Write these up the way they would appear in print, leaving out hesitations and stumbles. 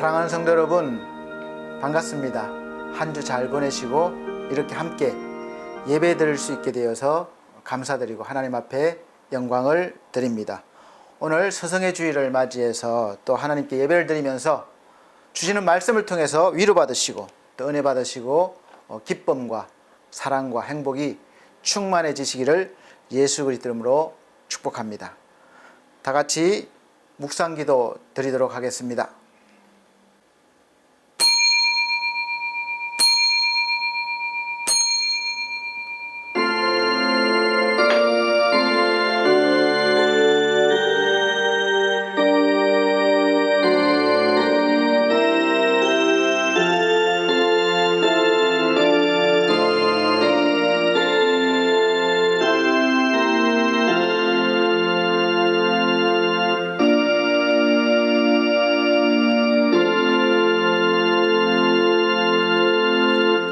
사랑하는 성도 여러분, 반갑습니다. 한 주 잘 보내시고 이렇게 함께 예배 드릴 수 있게 되어서 감사드리고 하나님 앞에 영광을 드립니다. 오늘 서성의 주일을 맞이해서 또 하나님께 예배를 드리면서 주시는 말씀을 통해서 위로받으시고 또 은혜 받으시고 기쁨과 사랑과 행복이 충만해지시기를 예수 그리스도 이름으로 축복합니다. 다 같이 묵상기도 드리도록 하겠습니다.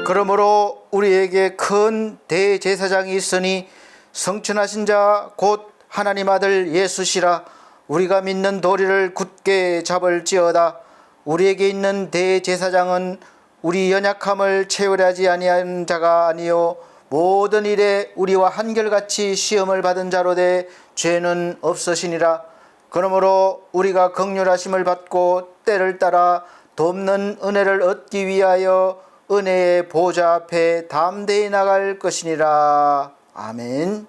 그러므로 우리에게 큰 대제사장이 있으니 성천하신 자 곧 하나님 아들 예수시라. 우리가 믿는 도리를 굳게 잡을지어다. 우리에게 있는 대제사장은 우리 연약함을 채우려 하지 아니한 자가 아니요 모든 일에 우리와 한결같이 시험을 받은 자로되 죄는 없으시니라. 그러므로 우리가 긍휼하심을 받고 때를 따라 돕는 은혜를 얻기 위하여 은혜의 보좌 앞에 담대히 나갈 것이니라. 아멘.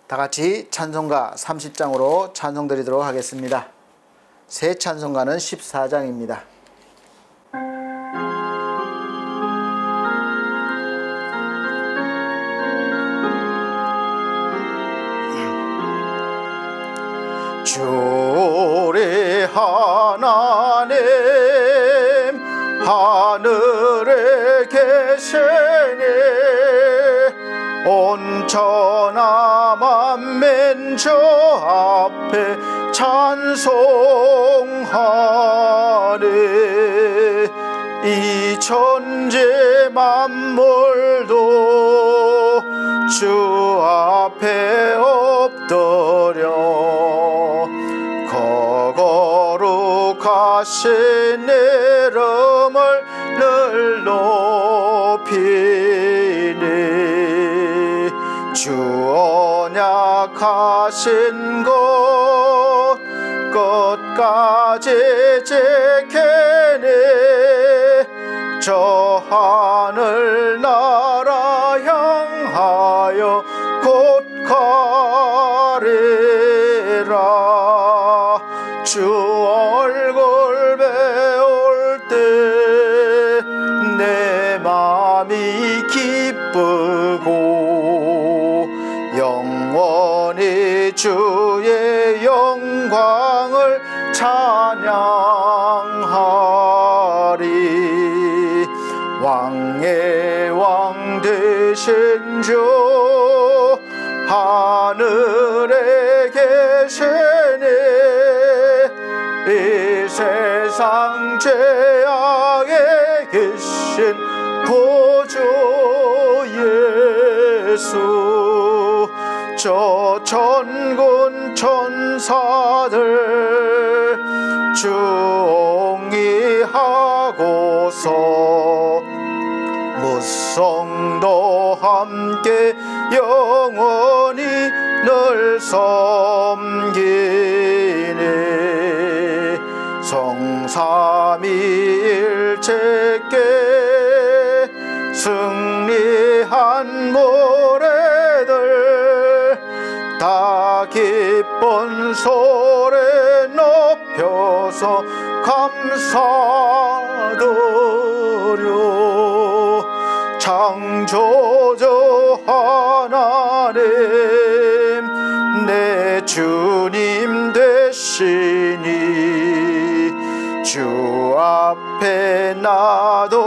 다 같이 찬송가 30장으로 찬송 드리도록 하겠습니다. 새 찬송가는 14장입니다. 주의 하나님 하늘에 계시니 온천하 만민 주 앞에 찬송하리. 이 천지 만물도 주 앞에 엎드려 거룩하신 이름을 늘 높이니 주 언약하신 것 끝까지 지키니 저 하늘 나라 향하여 곧 가리라. 주 얼굴 배울 때 내 마음이 기쁘고 영원히 주의 영광을 찬양하리. 왕의 왕 되신 주 하늘에 계시니 이 세상 죄악에 계신 구주 예수 저 천군 천사들 중의하고서 무성도 함께 영원히 늘 섬기네. 성삼위일체께 승리한 모래들 다 기쁜 소리 높여서 감사드려. 창조주 하나님 내 주님 되시니 주 앞에 나도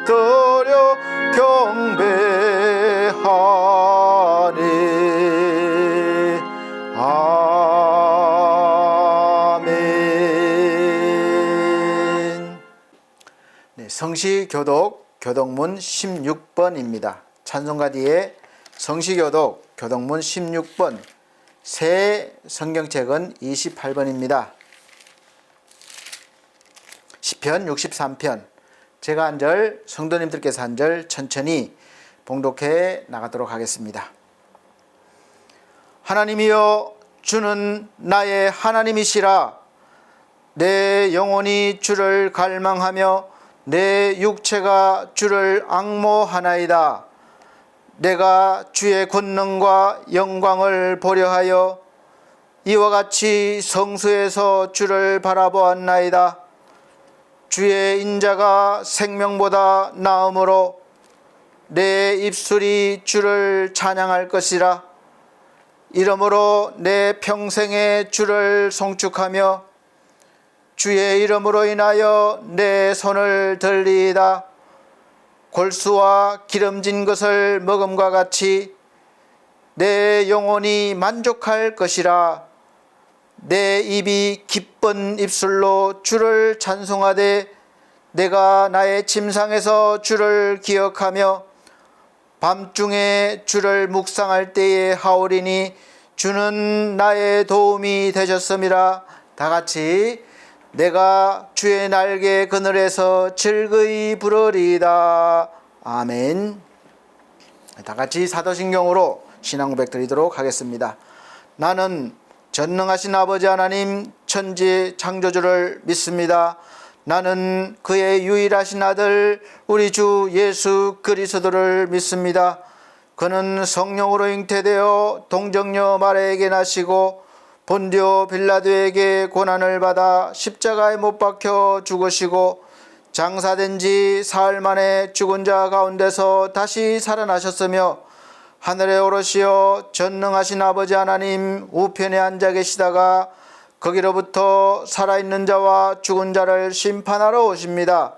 엎드려 경배하니. 아멘. 네, 성시교독 교독문 16번입니다. 찬송가 뒤에 성시교독 교독문 16번, 새 성경책은 28번입니다. 시편 63편 제가 한 절, 성도님들께서 한 절 천천히 봉독해 나가도록 하겠습니다. 하나님이여, 주는 나의 하나님이시라. 내 영혼이 주를 갈망하며 내 육체가 주를 앙모하나이다. 내가 주의 권능과 영광을 보려 하여 이와 같이 성수에서 주를 바라보았나이다. 주의 인자가 생명보다 나음으로 내 입술이 주를 찬양할 것이라. 이러므로 내 평생에 주를 송축하며 주의 이름으로 인하여 내 손을 들리이다. 골수와 기름진 것을 먹음과 같이 내 영혼이 만족할 것이라. 내 입이 기쁜 입술로 주를 찬송하되 내가 나의 침상에서 주를 기억하며 밤중에 주를 묵상할 때에 하오리니 주는 나의 도움이 되셨음이라. 다같이 내가 주의 날개 그늘에서 즐거이 부르리이다. 아멘. 다같이 사도신경으로 신앙 고백 드리도록 하겠습니다. 나는 전능하신 아버지 하나님 천지 창조주를 믿습니다. 나는 그의 유일하신 아들 우리 주 예수 그리스도를 믿습니다. 그는 성령으로 잉태되어 동정녀 마리아에게 나시고 본디오 빌라도에게 고난을 받아 십자가에 못 박혀 죽으시고 장사된 지 사흘 만에 죽은 자 가운데서 다시 살아나셨으며 하늘에 오르시어 전능하신 아버지 하나님 우편에 앉아 계시다가 거기로부터 살아있는 자와 죽은 자를 심판하러 오십니다.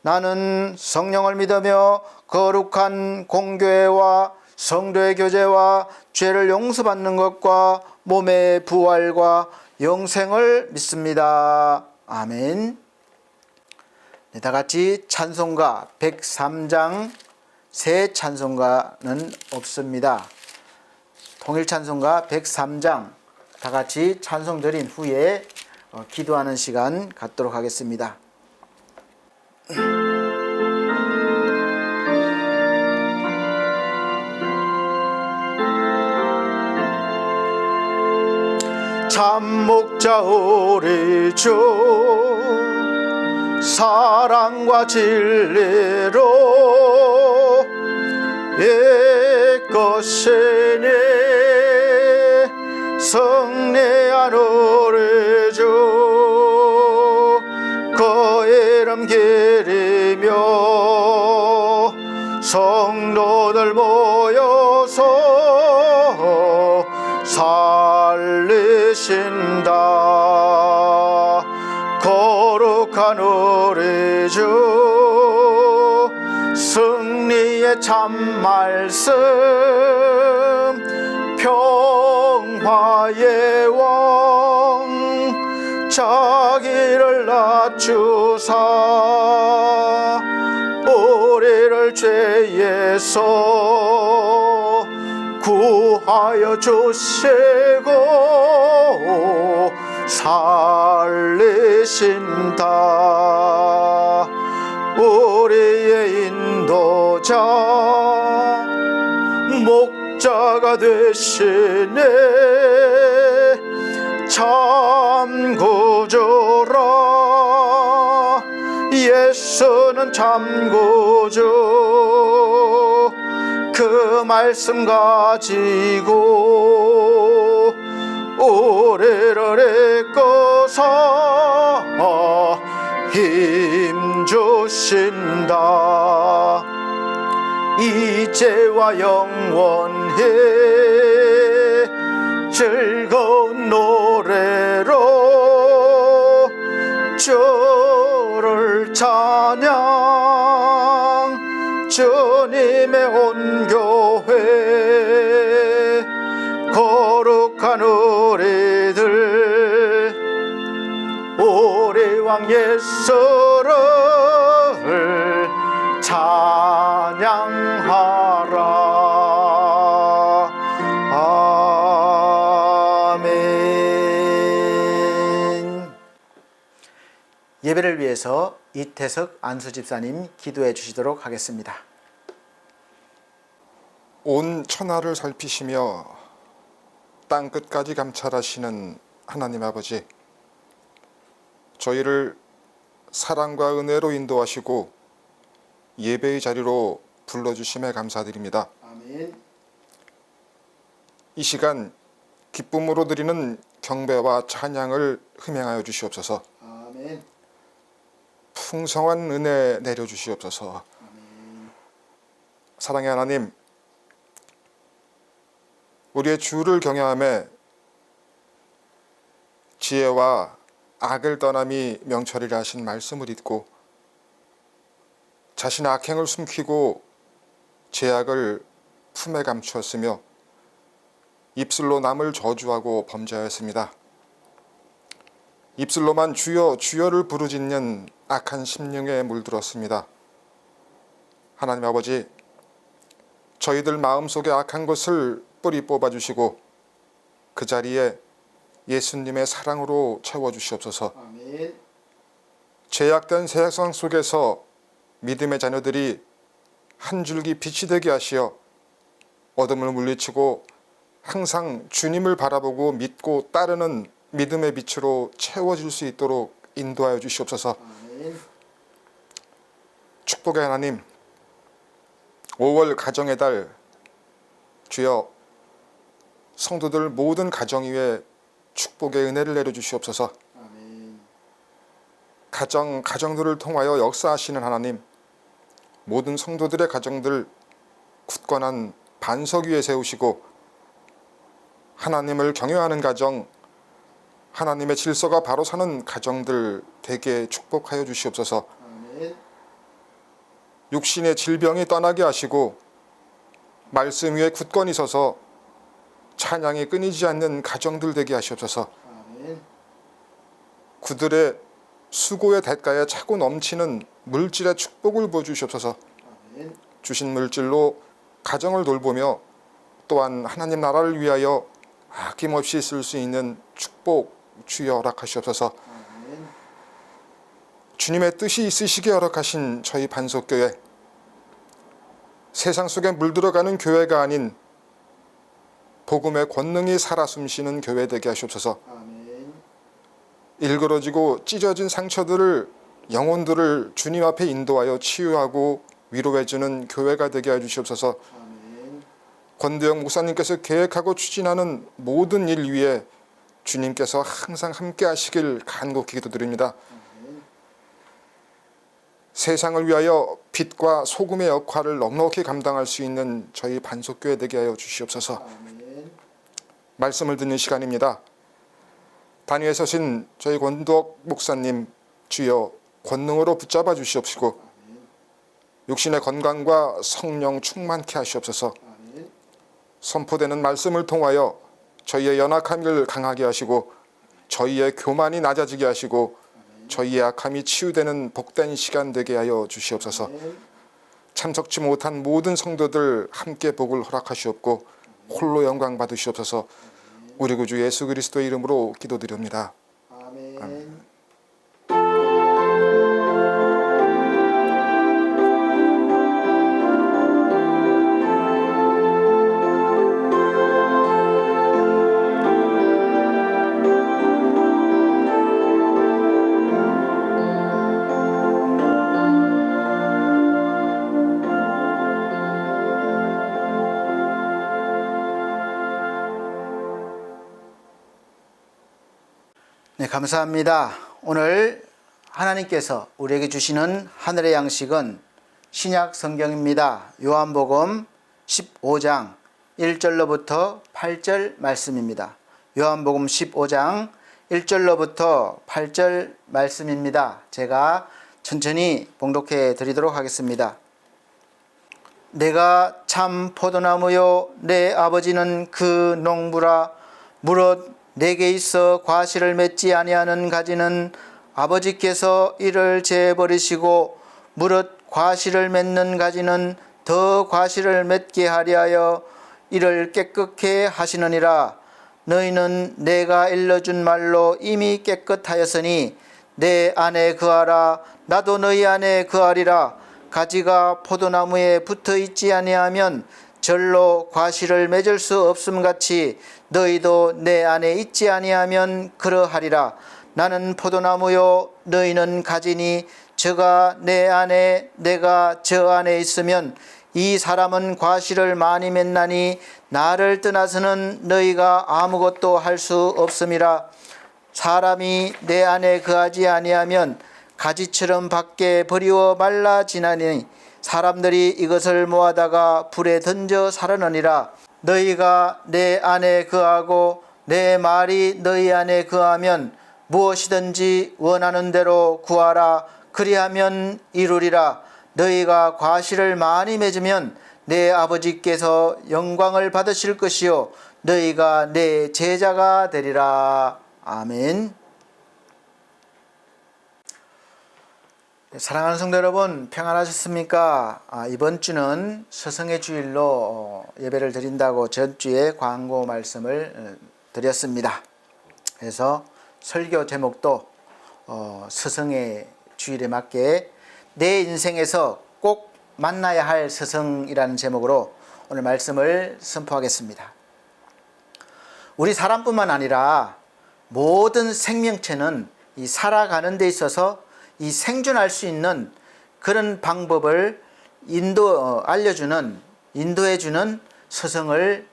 나는 성령을 믿으며 거룩한 공교회와 성도의 교제와 죄를 용서받는 것과 몸의 부활과 영생을 믿습니다. 아멘. 네, 다같이 찬송가 103장 새 찬송가는 없습니다. 통일 찬송가 103장 다같이 찬송 드린 후에 기도하는 시간 갖도록 하겠습니다. 참 목자 우리 주 사랑과 진리로 이끄시니 승리한 우리 주 그 이름 기리며 성도들 모여서 살리신다. 거룩한 우리 주 승리의 참말씀 평화의 왕 자기를 낮추사 우리를 죄에서 구하여 주시고 살리신다. 우리의 인도자 목자가 되시네. 참 구주라. 예수는 참 구주. 그 말씀 가지고 우리를 이끌어서 힘주신다. 이제와 영원히 즐거운 노래로 주를 찬양. 주님의 온 교회 거룩한 우리들 우리 왕 예수를 찬양하라. 아멘. 예배를 위해서 이태석 안수 집사님 기도해 주시도록 하겠습니다. 온 천하를 살피시며 땅끝까지 감찰하시는 하나님 아버지, 저희를 사랑과 은혜로 인도하시고 예배의 자리로 불러주심에 감사드립니다. 아멘. 이 시간 기쁨으로 드리는 경배와 찬양을 흠행하여 주시옵소서. 아멘. 풍성한 은혜 내려주시옵소서. 아멘. 사랑의 하나님, 우리의 주를 경외함에 지혜와 악을 떠남이 명철이라 하신 말씀을 잊고 자신의 악행을 숨기고 죄악을 품에 감추었으며 입술로 남을 저주하고 범죄하였습니다. 입술로만 주여 주여를 부르짖는 악한 심령에 물들었습니다. 하나님 아버지, 저희들 마음속에 악한 것을 뿌리 뽑아주시고 그 자리에 예수님의 사랑으로 채워주시옵소서. 아멘. 죄악된 세상 속에서 믿음의 자녀들이 한 줄기 빛이 되게 하시어 어둠을 물리치고 항상 주님을 바라보고 믿고 따르는 믿음의 빛으로 채워질 수 있도록 인도하여 주시옵소서. 아멘. 축복의 하나님, 5월 가정의 달, 주여 성도들 모든 가정 위에 축복의 은혜를 내려주시옵소서. 아멘. 가정들을 통하여 역사하시는 하나님, 모든 성도들의 가정들 굳건한 반석 위에 세우시고 하나님을 경외하는 가정, 하나님의 질서가 바로 사는 가정들 되게 축복하여 주시옵소서. 아멘. 육신의 질병이 떠나게 하시고 말씀 위에 굳건히 서서 찬양이 끊이지 않는 가정들 되게 하시옵소서. 아멘. 그들의 수고의 대가에 차고 넘치는 물질의 축복을 부어주시옵소서. 아멘. 주신 물질로 가정을 돌보며 또한 하나님 나라를 위하여 아낌없이 쓸 수 있는 축복 주여 허락하시옵소서. 아멘. 주님의 뜻이 있으시게 허락하신 저희 반석교회, 세상 속에 물들어가는 교회가 아닌 복음의 권능이 살아 숨쉬는 교회 되게 하시옵소서. 아멘. 일그러지고 찢어진 상처들을, 영혼들을 주님 앞에 인도하여 치유하고 위로해주는 교회가 되게 해주시옵소서. 아멘. 권대영 목사님께서 계획하고 추진하는 모든 일 위에 주님께서 항상 함께 하시길 간곡히 기도드립니다. 아멘. 세상을 위하여 빛과 소금의 역할을 넉넉히 감당할 수 있는 저희 반석교회 되게 하여 주시옵소서. 아멘. 말씀을 듣는 시간입니다. 단위에 서신 저희 권덕 목사님 주여 권능으로 붙잡아 주시옵시고 육신의 건강과 성령 충만케 하시옵소서. 아멘. 선포되는 말씀을 통하여 저희의 연약함을 강하게 하시고 저희의 교만이 낮아지게 하시고 저희의 악함이 치유되는 복된 시간 되게 하여 주시옵소서. 아멘. 참석치 못한 모든 성도들 함께 복을 허락하시옵고 홀로 영광 받으시옵소서. 우리 구주 예수 그리스도의 이름으로 기도드립니다. 아멘. 아멘. 네, 감사합니다. 오늘 하나님께서 우리에게 주시는 하늘의 양식은 신약 성경입니다. 요한복음 15장 1절로부터 8절 말씀입니다. 요한복음 15장 1절로부터 8절 말씀입니다. 제가 천천히 봉독해 드리도록 하겠습니다. 내가 참 포도나무요 내 아버지는 그 농부라. 무릇 내게 있어 과실을 맺지 아니하는 가지는 아버지께서 이를 제버리시고 무릇 과실을 맺는 가지는 더 과실을 맺게 하리하여 이를 깨끗게 하시느니라. 너희는 내가 일러준 말로 이미 깨끗하였으니 내 안에 거하라. 나도 너희 안에 거하리라. 가지가 포도나무에 붙어 있지 아니하면 절로 과실을 맺을 수 없음 같이 너희도 내 안에 있지 아니하면 그러하리라. 나는 포도나무요 너희는 가지니 저가 내 안에 내가 저 안에 있으면 이 사람은 과실을 많이 맺나니 나를 떠나서는 너희가 아무것도 할 수 없음이라. 사람이 내 안에 거하지 아니하면 가지처럼 밖에 버리워 말라지나니 사람들이 이것을 모아다가 불에 던져 살아느니라. 너희가 내 안에 거하고 내 말이 너희 안에 거하면 무엇이든지 원하는 대로 구하라. 그리하면 이루리라. 너희가 과실을 많이 맺으면 내 아버지께서 영광을 받으실 것이요 너희가 내 제자가 되리라. 아멘. 사랑하는 성도 여러분, 평안하셨습니까? 이번 주는 스승의 주일로 예배를 드린다고 전주에 광고 말씀을 드렸습니다. 그래서 설교 제목도 스승의 주일에 맞게 내 인생에서 꼭 만나야 할 스승이라는 제목으로 오늘 말씀을 선포하겠습니다. 우리 사람뿐만 아니라 모든 생명체는 이 살아가는 데 있어서 이 생존할 수 있는 그런 방법을 인도해주는 스승을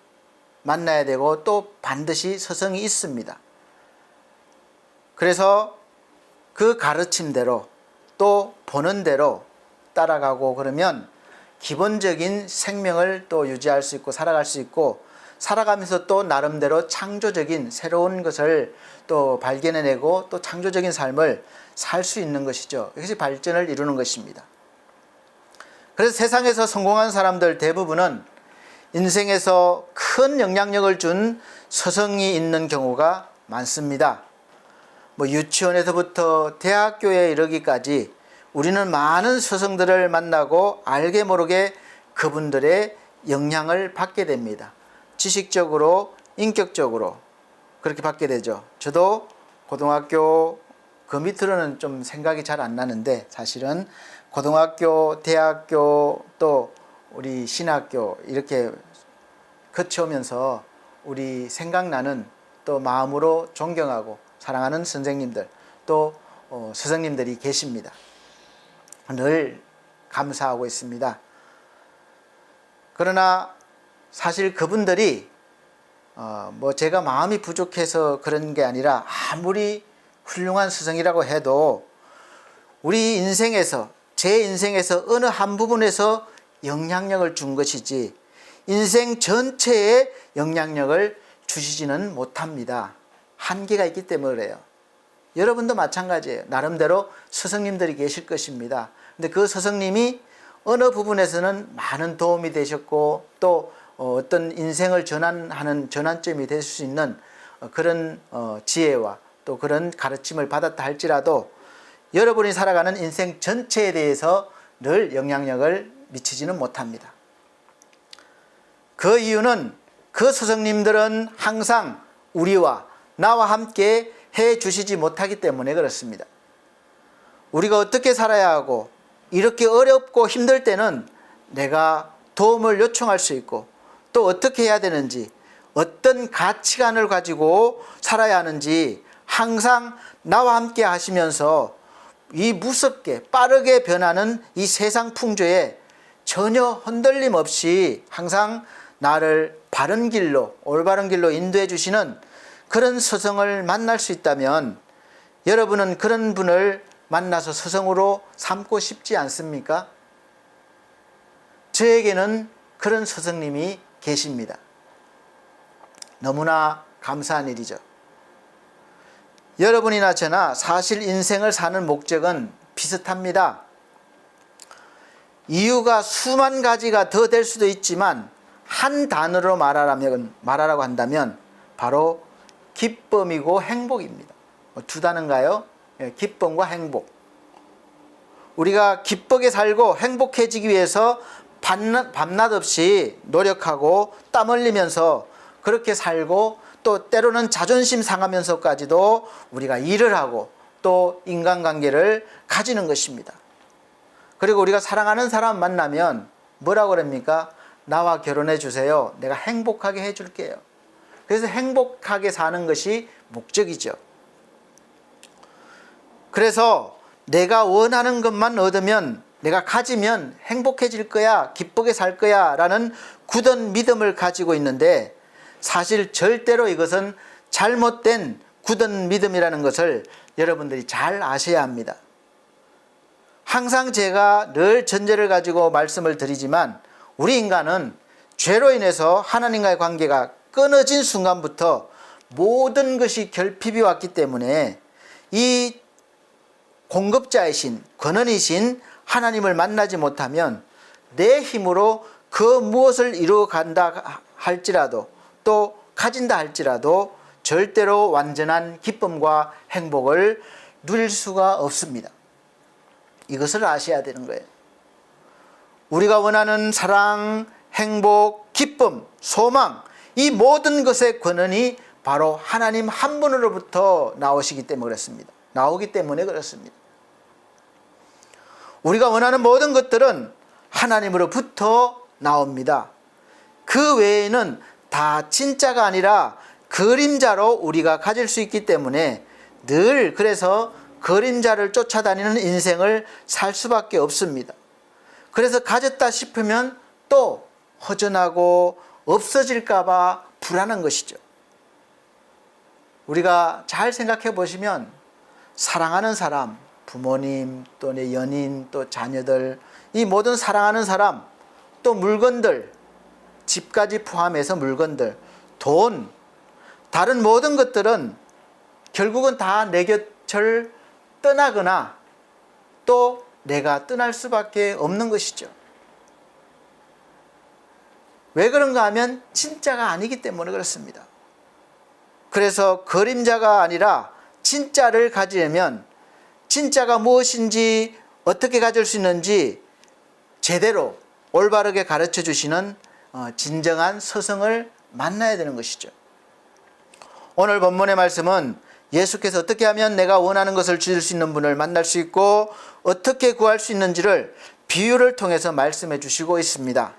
만나야 되고 또 반드시 스승이 있습니다. 그래서 그 가르침대로 또 보는 대로 따라가고 그러면 기본적인 생명을 또 유지할 수 있고 살아갈 수 있고 살아가면서 또 나름대로 창조적인 새로운 것을 또 발견해내고 또 창조적인 삶을 살 수 있는 것이죠. 이것이 발전을 이루는 것입니다. 그래서 세상에서 성공한 사람들 대부분은 인생에서 큰 영향력을 준 스승이 있는 경우가 많습니다. 유치원에서부터 대학교에 이르기까지 우리는 많은 스승들을 만나고 알게 모르게 그분들의 영향을 받게 됩니다. 지식적으로, 인격적으로 그렇게 받게 되죠. 저도 고등학교 그 밑으로는 좀 생각이 잘 안 나는데 사실은 고등학교, 대학교 또 우리 신학교 이렇게 거쳐오면서 우리 생각나는 또 마음으로 존경하고 사랑하는 선생님들 또 스승님들이 계십니다. 늘 감사하고 있습니다. 그러나 사실 그분들이 제가 마음이 부족해서 그런 게 아니라 아무리 훌륭한 스승이라고 해도 우리 인생에서 제 인생에서 어느 한 부분에서 영향력을 준 것이지 인생 전체에 영향력을 주시지는 못합니다. 한계가 있기 때문에 그래요. 여러분도 마찬가지예요. 나름대로 스승님들이 계실 것입니다. 근데 그 스승님이 어느 부분에서는 많은 도움이 되셨고 또 어떤 인생을 전환하는 전환점이 될 수 있는 그런 지혜와 또 그런 가르침을 받았다 할지라도 여러분이 살아가는 인생 전체에 대해서 늘 영향력을 미치지는 못합니다. 그 이유는 그 스승님들은 항상 우리와 나와 함께 해 주시지 못하기 때문에 그렇습니다. 우리가 어떻게 살아야 하고 이렇게 어렵고 힘들 때는 내가 도움을 요청할 수 있고 또 어떻게 해야 되는지 어떤 가치관을 가지고 살아야 하는지 항상 나와 함께 하시면서 이 무섭게 빠르게 변하는 이 세상 풍조에 전혀 흔들림 없이 항상 나를 바른 길로 올바른 길로 인도해 주시는 그런 스승을 만날 수 있다면 여러분은 그런 분을 만나서 스승으로 삼고 싶지 않습니까? 저에게는 그런 스승님이 계십니다. 너무나 감사한 일이죠. 여러분이나 저나 사실 인생을 사는 목적은 비슷합니다. 이유가 수만 가지가 더 될 수도 있지만 한 단어로 말하라고 한다면 바로 기쁨이고 행복입니다. 두 단어인가요? 기쁨과 행복. 우리가 기쁘게 살고 행복해지기 위해서 밤낮 없이 노력하고 땀 흘리면서 그렇게 살고 또 때로는 자존심 상하면서까지도 우리가 일을 하고 또 인간관계를 가지는 것입니다. 그리고 우리가 사랑하는 사람 만나면 뭐라고 그럽니까? 나와 결혼해 주세요. 내가 행복하게 해줄게요. 그래서 행복하게 사는 것이 목적이죠. 그래서 내가 원하는 것만 얻으면, 내가 가지면 행복해질 거야, 기쁘게 살 거야 라는 굳은 믿음을 가지고 있는데, 사실 절대로 이것은 잘못된 굳은 믿음이라는 것을 여러분들이 잘 아셔야 합니다. 항상 제가 늘 전제를 가지고 말씀을 드리지만, 우리 인간은 죄로 인해서 하나님과의 관계가 끊어진 순간부터 모든 것이 결핍이 왔기 때문에 이 공급자이신, 권원이신 하나님을 만나지 못하면 내 힘으로 그 무엇을 이루어간다 할지라도, 또 가진다 할지라도 절대로 완전한 기쁨과 행복을 누릴 수가 없습니다. 이것을 아셔야 되는 거예요. 우리가 원하는 사랑, 행복, 기쁨, 소망, 이 모든 것의 권한이 바로 하나님 한 분으로부터 나오기 때문에 그렇습니다. 우리가 원하는 모든 것들은 하나님으로부터 나옵니다. 그 외에는 다 진짜가 아니라 그림자로 우리가 가질 수 있기 때문에 늘 그래서 그림자를 쫓아다니는 인생을 살 수밖에 없습니다. 그래서 가졌다 싶으면 또 허전하고 없어질까 봐 불안한 것이죠. 우리가 잘 생각해 보시면 사랑하는 사람, 부모님, 또 내 연인, 또 자녀들, 이 모든 사랑하는 사람, 또 물건들, 집까지 포함해서 물건들, 돈, 다른 모든 것들은 결국은 다 내 곁을 떠나거나 또 내가 떠날 수밖에 없는 것이죠. 왜 그런가 하면 진짜가 아니기 때문에 그렇습니다. 그래서 그림자가 아니라 진짜를 가지려면 진짜가 무엇인지, 어떻게 가질 수 있는지 제대로 올바르게 가르쳐 주시는 진정한 스승을 만나야 되는 것이죠. 오늘 본문의 말씀은 예수께서 어떻게 하면 내가 원하는 것을 주실 수 있는 분을 만날 수 있고 어떻게 구할 수 있는지를 비유를 통해서 말씀해 주시고 있습니다.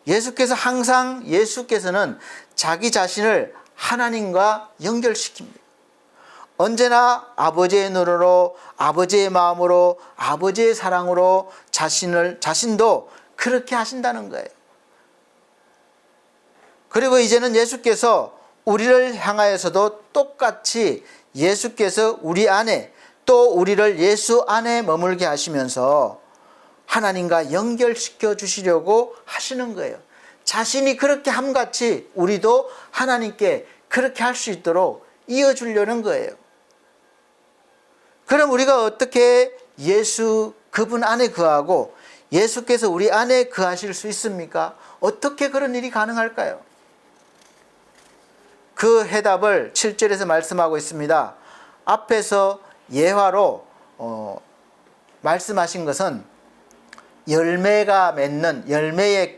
예수께서는 자기 자신을 하나님과 연결시킵니다. 언제나 아버지의 눈으로, 아버지의 마음으로, 아버지의 사랑으로 자신도 그렇게 하신다는 거예요. 그리고 이제는 예수께서 우리를 향하여서도 똑같이 예수께서 우리 안에, 또 우리를 예수 안에 머물게 하시면서 하나님과 연결시켜 주시려고 하시는 거예요. 자신이 그렇게 함같이 우리도 하나님께 그렇게 할 수 있도록 이어주려는 거예요. 그럼 우리가 어떻게 그분 안에 거하고 예수께서 우리 안에 거하실 수 있습니까? 어떻게 그런 일이 가능할까요? 그 해답을 7절에서 말씀하고 있습니다. 앞에서 예화로 말씀하신 것은 열매가 맺는 열매의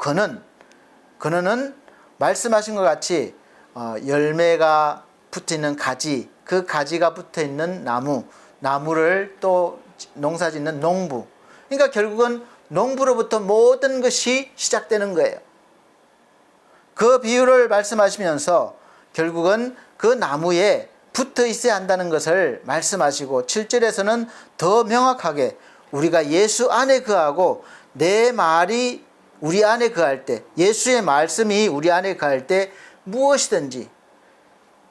근원은 말씀하신 것 같이 열매가 붙어있는 가지, 그 가지가 붙어있는 나무를 또 농사짓는 농부. 그러니까 결국은 농부로부터 모든 것이 시작되는 거예요. 그 비유를 말씀하시면서 결국은 그 나무에 붙어 있어야 한다는 것을 말씀하시고 7절에서는 더 명확하게 우리가 예수 안에 거하고 내 말이 우리 안에 거할 때, 예수의 말씀이 우리 안에 거할 때 무엇이든지,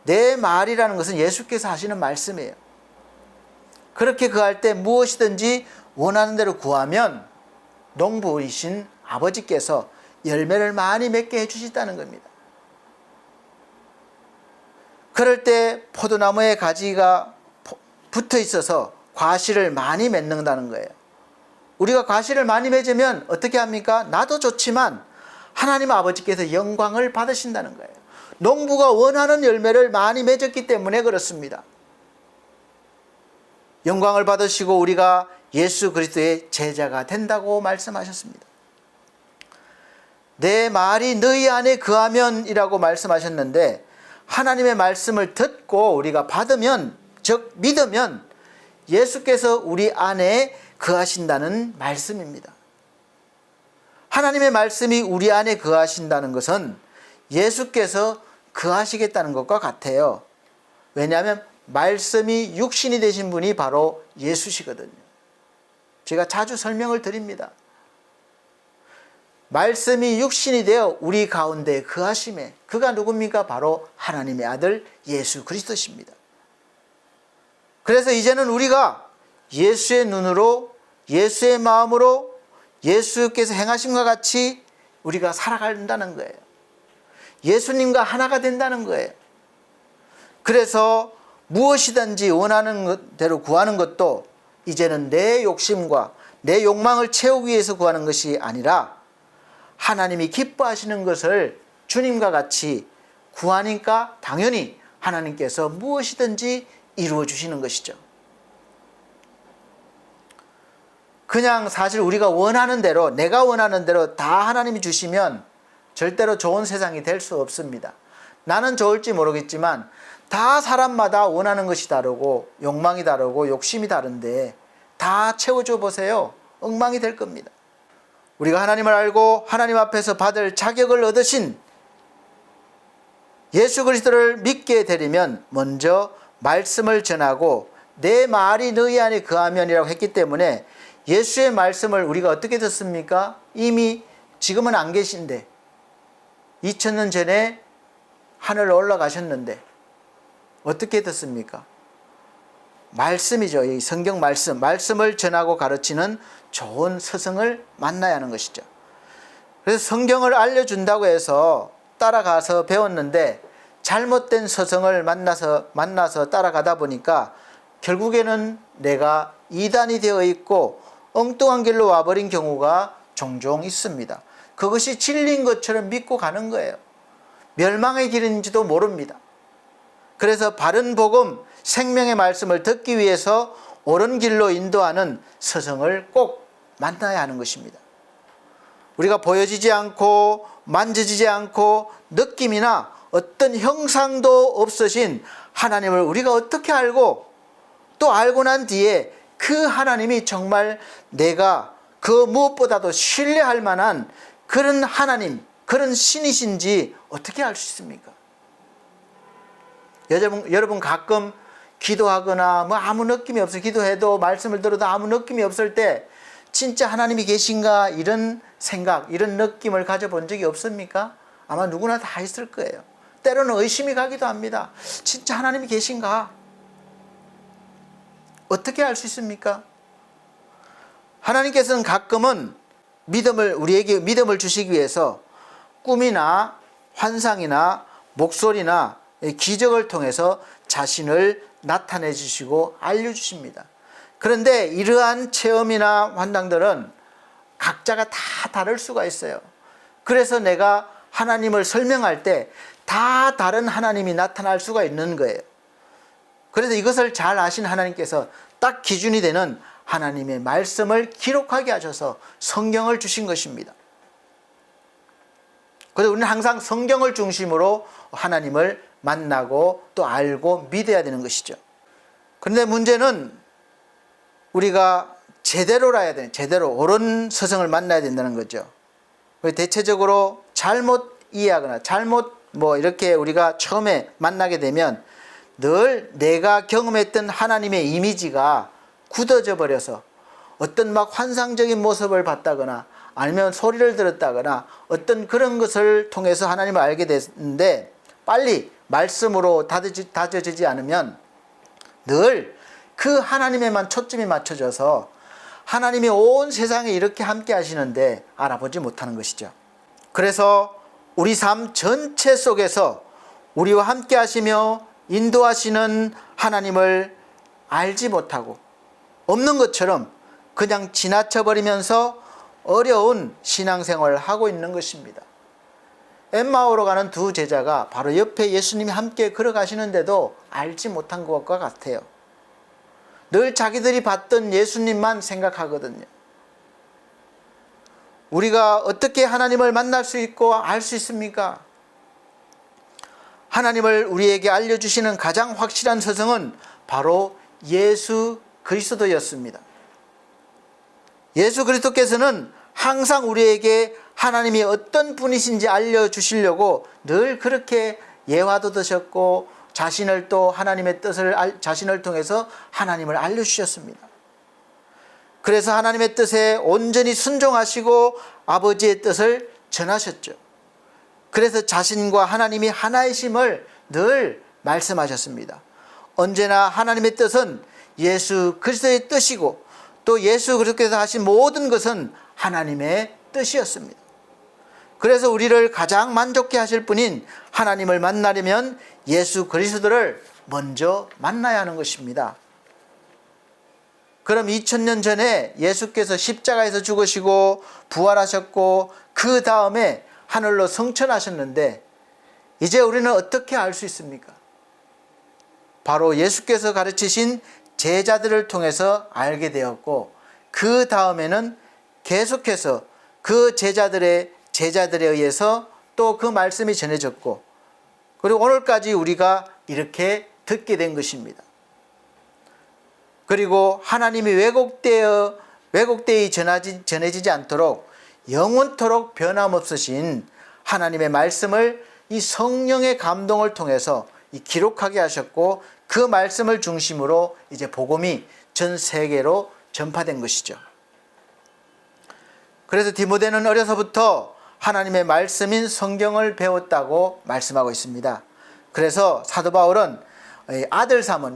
내 말이라는 것은 예수께서 하시는 말씀이에요. 그렇게 거할 때 무엇이든지 원하는 대로 구하면 농부이신 아버지께서 열매를 많이 맺게 해주시다는 겁니다. 그럴 때 포도나무에 가지가 붙어 있어서 과실을 많이 맺는다는 거예요. 우리가 과실을 많이 맺으면 어떻게 합니까? 나도 좋지만 하나님 아버지께서 영광을 받으신다는 거예요. 농부가 원하는 열매를 많이 맺었기 때문에 그렇습니다. 영광을 받으시고 우리가 예수 그리스도의 제자가 된다고 말씀하셨습니다. 내 말이 너희 안에 거하면이라고 말씀하셨는데, 하나님의 말씀을 듣고 우리가 받으면, 즉 믿으면 예수께서 우리 안에 거하신다는 말씀입니다. 하나님의 말씀이 우리 안에 거하신다는 것은 예수께서 거하시겠다는 것과 같아요. 왜냐하면 말씀이 육신이 되신 분이 바로 예수시거든요. 제가 자주 설명을 드립니다. 말씀이 육신이 되어 우리 가운데 거하심에, 그가 누굽니까? 바로 하나님의 아들 예수 그리스도십니다. 그래서 이제는 우리가 예수의 눈으로, 예수의 마음으로 예수께서 행하심과 같이 우리가 살아간다는 거예요. 예수님과 하나가 된다는 거예요. 그래서 무엇이든지 원하는 대로 구하는 것도 이제는 내 욕심과 내 욕망을 채우기 위해서 구하는 것이 아니라 하나님이 기뻐하시는 것을 주님과 같이 구하니까 당연히 하나님께서 무엇이든지 이루어 주시는 것이죠. 그냥 사실 우리가 원하는 대로, 내가 원하는 대로 다 하나님이 주시면 절대로 좋은 세상이 될 수 없습니다. 나는 좋을지 모르겠지만 다 사람마다 원하는 것이 다르고 욕망이 다르고 욕심이 다른데 다 채워줘 보세요. 엉망이 될 겁니다. 우리가 하나님을 알고 하나님 앞에서 받을 자격을 얻으신 예수 그리스도를 믿게 되려면 먼저 말씀을 전하고 내 말이 너희 안에 거하면이라고 했기 때문에 예수의 말씀을 우리가 어떻게 듣습니까? 이미 지금은 안 계신데 2000년 전에 하늘로 올라가셨는데 어떻게 듣습니까? 말씀이죠. 이 성경 말씀을 전하고 가르치는 좋은 스승을 만나야 하는 것이죠. 그래서 성경을 알려준다고 해서 따라가서 배웠는데 잘못된 스승을 만나서 따라가다 보니까 결국에는 내가 이단이 되어 있고 엉뚱한 길로 와버린 경우가 종종 있습니다. 그것이 진리인 것처럼 믿고 가는 거예요. 멸망의 길인지도 모릅니다. 그래서 바른 복음, 생명의 말씀을 듣기 위해서 옳은 길로 인도하는 스승을 꼭 만나야 하는 것입니다. 우리가 보여지지 않고 만져지지 않고 느낌이나 어떤 형상도 없으신 하나님을 우리가 어떻게 알고 또 알고 난 뒤에 그 하나님이 정말 내가 그 무엇보다도 신뢰할 만한 그런 하나님, 그런 신이신지 어떻게 알 수 있습니까? 여러분 가끔 기도하거나 뭐 아무 느낌이 없어요. 기도해도 말씀을 들어도 아무 느낌이 없을 때 진짜 하나님이 계신가 이런 생각, 이런 느낌을 가져본 적이 없습니까? 아마 누구나 다 있을 거예요. 때로는 의심이 가기도 합니다. 진짜 하나님이 계신가? 어떻게 알 수 있습니까? 하나님께서는 가끔은 우리에게 믿음을 주시기 위해서 꿈이나 환상이나 목소리나 기적을 통해서 자신을 나타내 주시고 알려주십니다. 그런데 이러한 체험이나 환상들은 각자가 다 다를 수가 있어요. 그래서 내가 하나님을 설명할 때 다 다른 하나님이 나타날 수가 있는 거예요. 그래서 이것을 잘 아신 하나님께서 딱 기준이 되는 하나님의 말씀을 기록하게 하셔서 성경을 주신 것입니다. 그래서 우리는 항상 성경을 중심으로 하나님을 만나고 또 알고 믿어야 되는 것이죠. 그런데 문제는 우리가 제대로 옳은 스승을 만나야 된다는 거죠. 대체적으로 잘못 이해하거나 이렇게 우리가 처음에 만나게 되면 늘 내가 경험했던 하나님의 이미지가 굳어져 버려서 어떤 막 환상적인 모습을 봤다거나 아니면 소리를 들었다거나 어떤 그런 것을 통해서 하나님을 알게 됐는데 빨리 말씀으로 다져지지 않으면 늘 그 하나님에만 초점이 맞춰져서 하나님이 온 세상에 이렇게 함께 하시는데 알아보지 못하는 것이죠. 그래서 우리 삶 전체 속에서 우리와 함께 하시며 인도하시는 하나님을 알지 못하고 없는 것처럼 그냥 지나쳐버리면서 어려운 신앙생활을 하고 있는 것입니다. 엠마오로 가는 두 제자가 바로 옆에 예수님이 함께 걸어가시는데도 알지 못한 것과 같아요. 늘 자기들이 봤던 예수님만 생각하거든요. 우리가 어떻게 하나님을 만날 수 있고 알 수 있습니까? 하나님을 우리에게 알려주시는 가장 확실한 스승은 바로 예수 그리스도였습니다. 예수 그리스도께서는 항상 우리에게 하나님이 어떤 분이신지 알려주시려고 늘 그렇게 예화도 드셨고 자신을 또 하나님의 뜻을 자신을 통해서 하나님을 알려주셨습니다. 그래서 하나님의 뜻에 온전히 순종하시고 아버지의 뜻을 전하셨죠. 그래서 자신과 하나님이 하나이심을 늘 말씀하셨습니다. 언제나 하나님의 뜻은 예수 그리스도의 뜻이고 또 예수 그리스도께서 하신 모든 것은 하나님의 뜻이었습니다. 그래서 우리를 가장 만족해 하실 분인 하나님을 만나려면 예수 그리스도를 먼저 만나야 하는 것입니다. 그럼 2000년 전에 예수께서 십자가에서 죽으시고 부활하셨고 그 다음에 하늘로 승천하셨는데 이제 우리는 어떻게 알 수 있습니까? 바로 예수께서 가르치신 제자들을 통해서 알게 되었고 그 다음에는 계속해서 그 제자들에 의해서 또 그 말씀이 전해졌고 그리고 오늘까지 우리가 이렇게 듣게 된 것입니다. 그리고 하나님이 왜곡되어 전해지지 않도록 영원토록 변함없으신 하나님의 말씀을 이 성령의 감동을 통해서 기록하게 하셨고 그 말씀을 중심으로 이제 복음이 전 세계로 전파된 것이죠. 그래서 디모데는 어려서부터 하나님의 말씀인 성경을 배웠다고 말씀하고 있습니다. 그래서 사도 바울은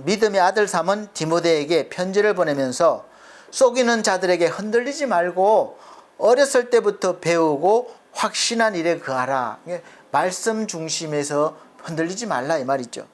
믿음의 아들 삼은 디모데에게 편지를 보내면서 속이는 자들에게 흔들리지 말고 어렸을 때부터 배우고 확신한 일에 거하라. 말씀 중심에서 흔들리지 말라 이 말이죠.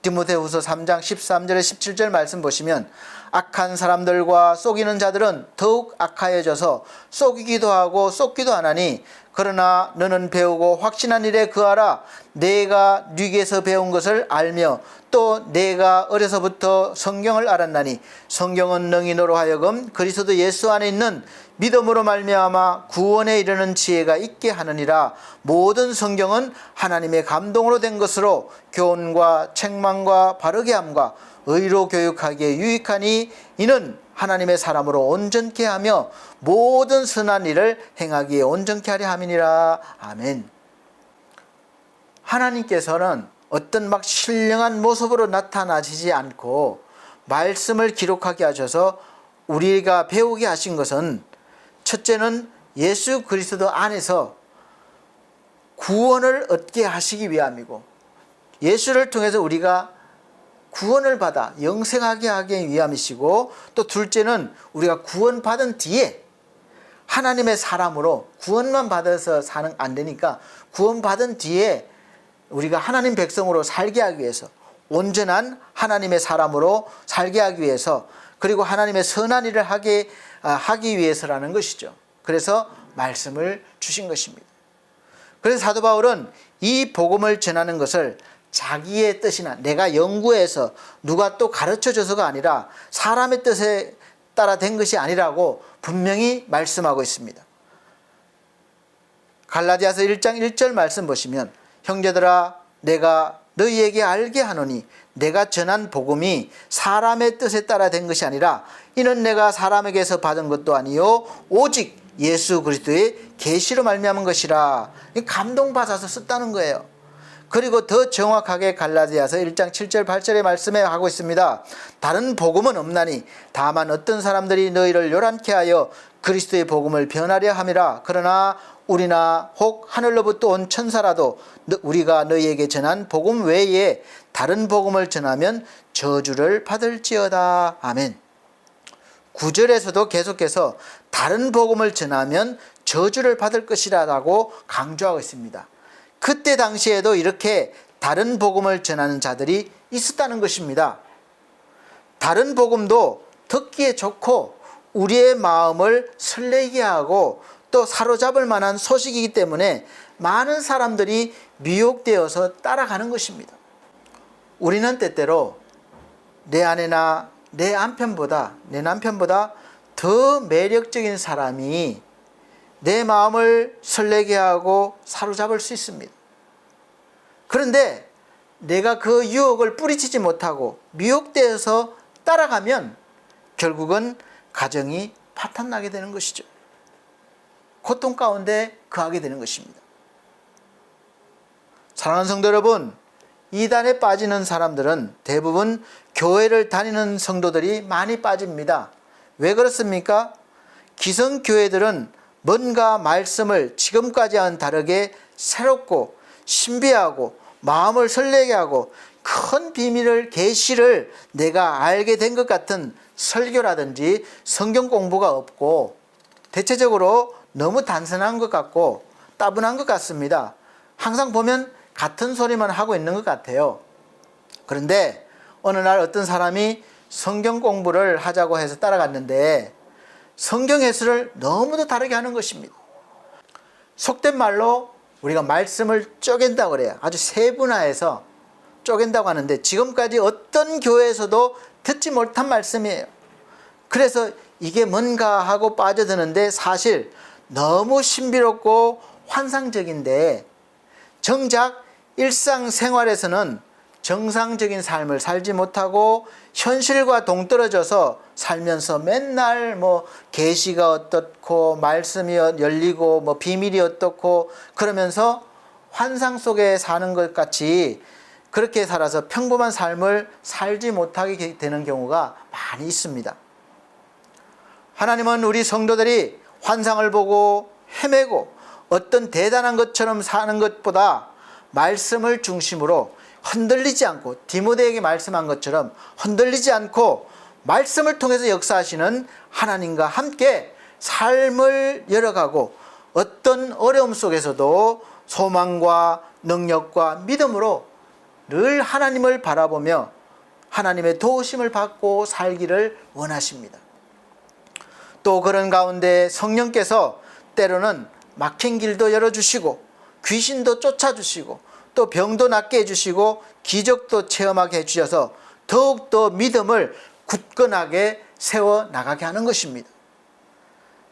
디모데후서 3장 13절에 17절 말씀 보시면 악한 사람들과 속이는 자들은 더욱 악하여져서 속이기도 하고 속기도 하나니 그러나 너는 배우고 확신한 일에 거하라. 내가 네게서 배운 것을 알며 또 내가 어려서부터 성경을 알았나니 성경은 능히 너로 하여금 그리스도 예수 안에 있는 믿음으로 말미암아 구원에 이르는 지혜가 있게 하느니라. 모든 성경은 하나님의 감동으로 된 것으로 교훈과 책망과 바르게 함과 의로 교육하기에 유익하니 이는 하나님의 사람으로 온전케 하며 모든 선한 일을 행하기에 온전케 하려 함이니라. 아멘. 하나님께서는 어떤 막 신령한 모습으로 나타나시지 않고 말씀을 기록하게 하셔서 우리가 배우게 하신 것은 첫째는 예수 그리스도 안에서 구원을 얻게 하시기 위함이고 예수를 통해서 우리가 구원을 받아 영생하게 하기 위함이시고 또 둘째는 우리가 구원받은 뒤에 하나님의 사람으로 구원만 받아서 사는 안 되니까 구원받은 뒤에 우리가 하나님 백성으로 살게 하기 위해서 온전한 하나님의 사람으로 살게 하기 위해서 그리고 하나님의 선한 일을 하기 위해서라는 것이죠. 그래서 말씀을 주신 것입니다. 그래서 사도 바울은 이 복음을 전하는 것을 자기의 뜻이나 내가 연구해서 누가 또 가르쳐줘서가 아니라 사람의 뜻에 따라 된 것이 아니라고 분명히 말씀하고 있습니다. 갈라디아서 1장 1절 말씀 보시면 형제들아 내가 너희에게 알게 하노니 내가 전한 복음이 사람의 뜻에 따라 된 것이 아니라 이는 내가 사람에게서 받은 것도 아니요 오직 예수 그리스도의 계시로 말미암은 것이라. 감동받아서 썼다는 거예요. 그리고 더 정확하게 갈라디아서 1장 7절 8절의 말씀에 하고 있습니다. 다른 복음은 없나니 다만 어떤 사람들이 너희를 요란케 하여 그리스도의 복음을 변하려 함이라. 그러나 우리나 혹 하늘로부터 온 천사라도 우리가 너희에게 전한 복음 외에 다른 복음을 전하면 저주를 받을지어다. 아멘. 9절에서도 계속해서 다른 복음을 전하면 저주를 받을 것이라고 강조하고 있습니다. 그때 당시에도 이렇게 다른 복음을 전하는 자들이 있었다는 것입니다. 다른 복음도 듣기에 좋고 우리의 마음을 설레게 하고 또 사로잡을 만한 소식이기 때문에 많은 사람들이 미혹되어서 따라가는 것입니다. 우리는 때때로 내 아내나 내 남편보다 더 매력적인 사람이 내 마음을 설레게 하고 사로잡을 수 있습니다. 그런데 내가 그 유혹을 뿌리치지 못하고 미혹되어서 따라가면 결국은 가정이 파탄나게 되는 것이죠. 고통 가운데 거하게 되는 것입니다. 사랑하는 성도 여러분, 이단에 빠지는 사람들은 대부분 교회를 다니는 성도들이 많이 빠집니다. 왜 그렇습니까? 기성교회들은 뭔가 말씀을 지금까지와는 다르게 새롭고 신비하고 마음을 설레게 하고 큰 비밀을 계시를 내가 알게 된 것 같은 설교라든지 성경 공부가 없고 대체적으로 너무 단순한 것 같고 따분한 것 같습니다. 항상 보면 같은 소리만 하고 있는 것 같아요. 그런데 어느 날 어떤 사람이 성경 공부를 하자고 해서 따라갔는데 성경 해설을 너무도 다르게 하는 것입니다. 속된 말로 우리가 말씀을 쪼갠다고 그래요. 아주 세분화해서 쪼갠다고 하는데 지금까지 어떤 교회에서도 듣지 못한 말씀이에요. 그래서 이게 뭔가 하고 빠져드는데 사실 너무 신비롭고 환상적인데 정작 일상생활에서는 정상적인 삶을 살지 못하고 현실과 동떨어져서 살면서 맨날 뭐 계시가 어떻고 말씀이 열리고 뭐 비밀이 어떻고 그러면서 환상 속에 사는 것 같이 그렇게 살아서 평범한 삶을 살지 못하게 되는 경우가 많이 있습니다. 하나님은 우리 성도들이 환상을 보고 헤매고 어떤 대단한 것처럼 사는 것보다 말씀을 중심으로 흔들리지 않고 디모데에게 말씀한 것처럼 흔들리지 않고 말씀을 통해서 역사하시는 하나님과 함께 삶을 열어가고 어떤 어려움 속에서도 소망과 능력과 믿음으로 늘 하나님을 바라보며 하나님의 도우심을 받고 살기를 원하십니다. 또 그런 가운데 성령께서 때로는 막힌 길도 열어주시고 귀신도 쫓아주시고 또 병도 낫게 해주시고 기적도 체험하게 해주셔서 더욱더 믿음을 굳건하게 세워나가게 하는 것입니다.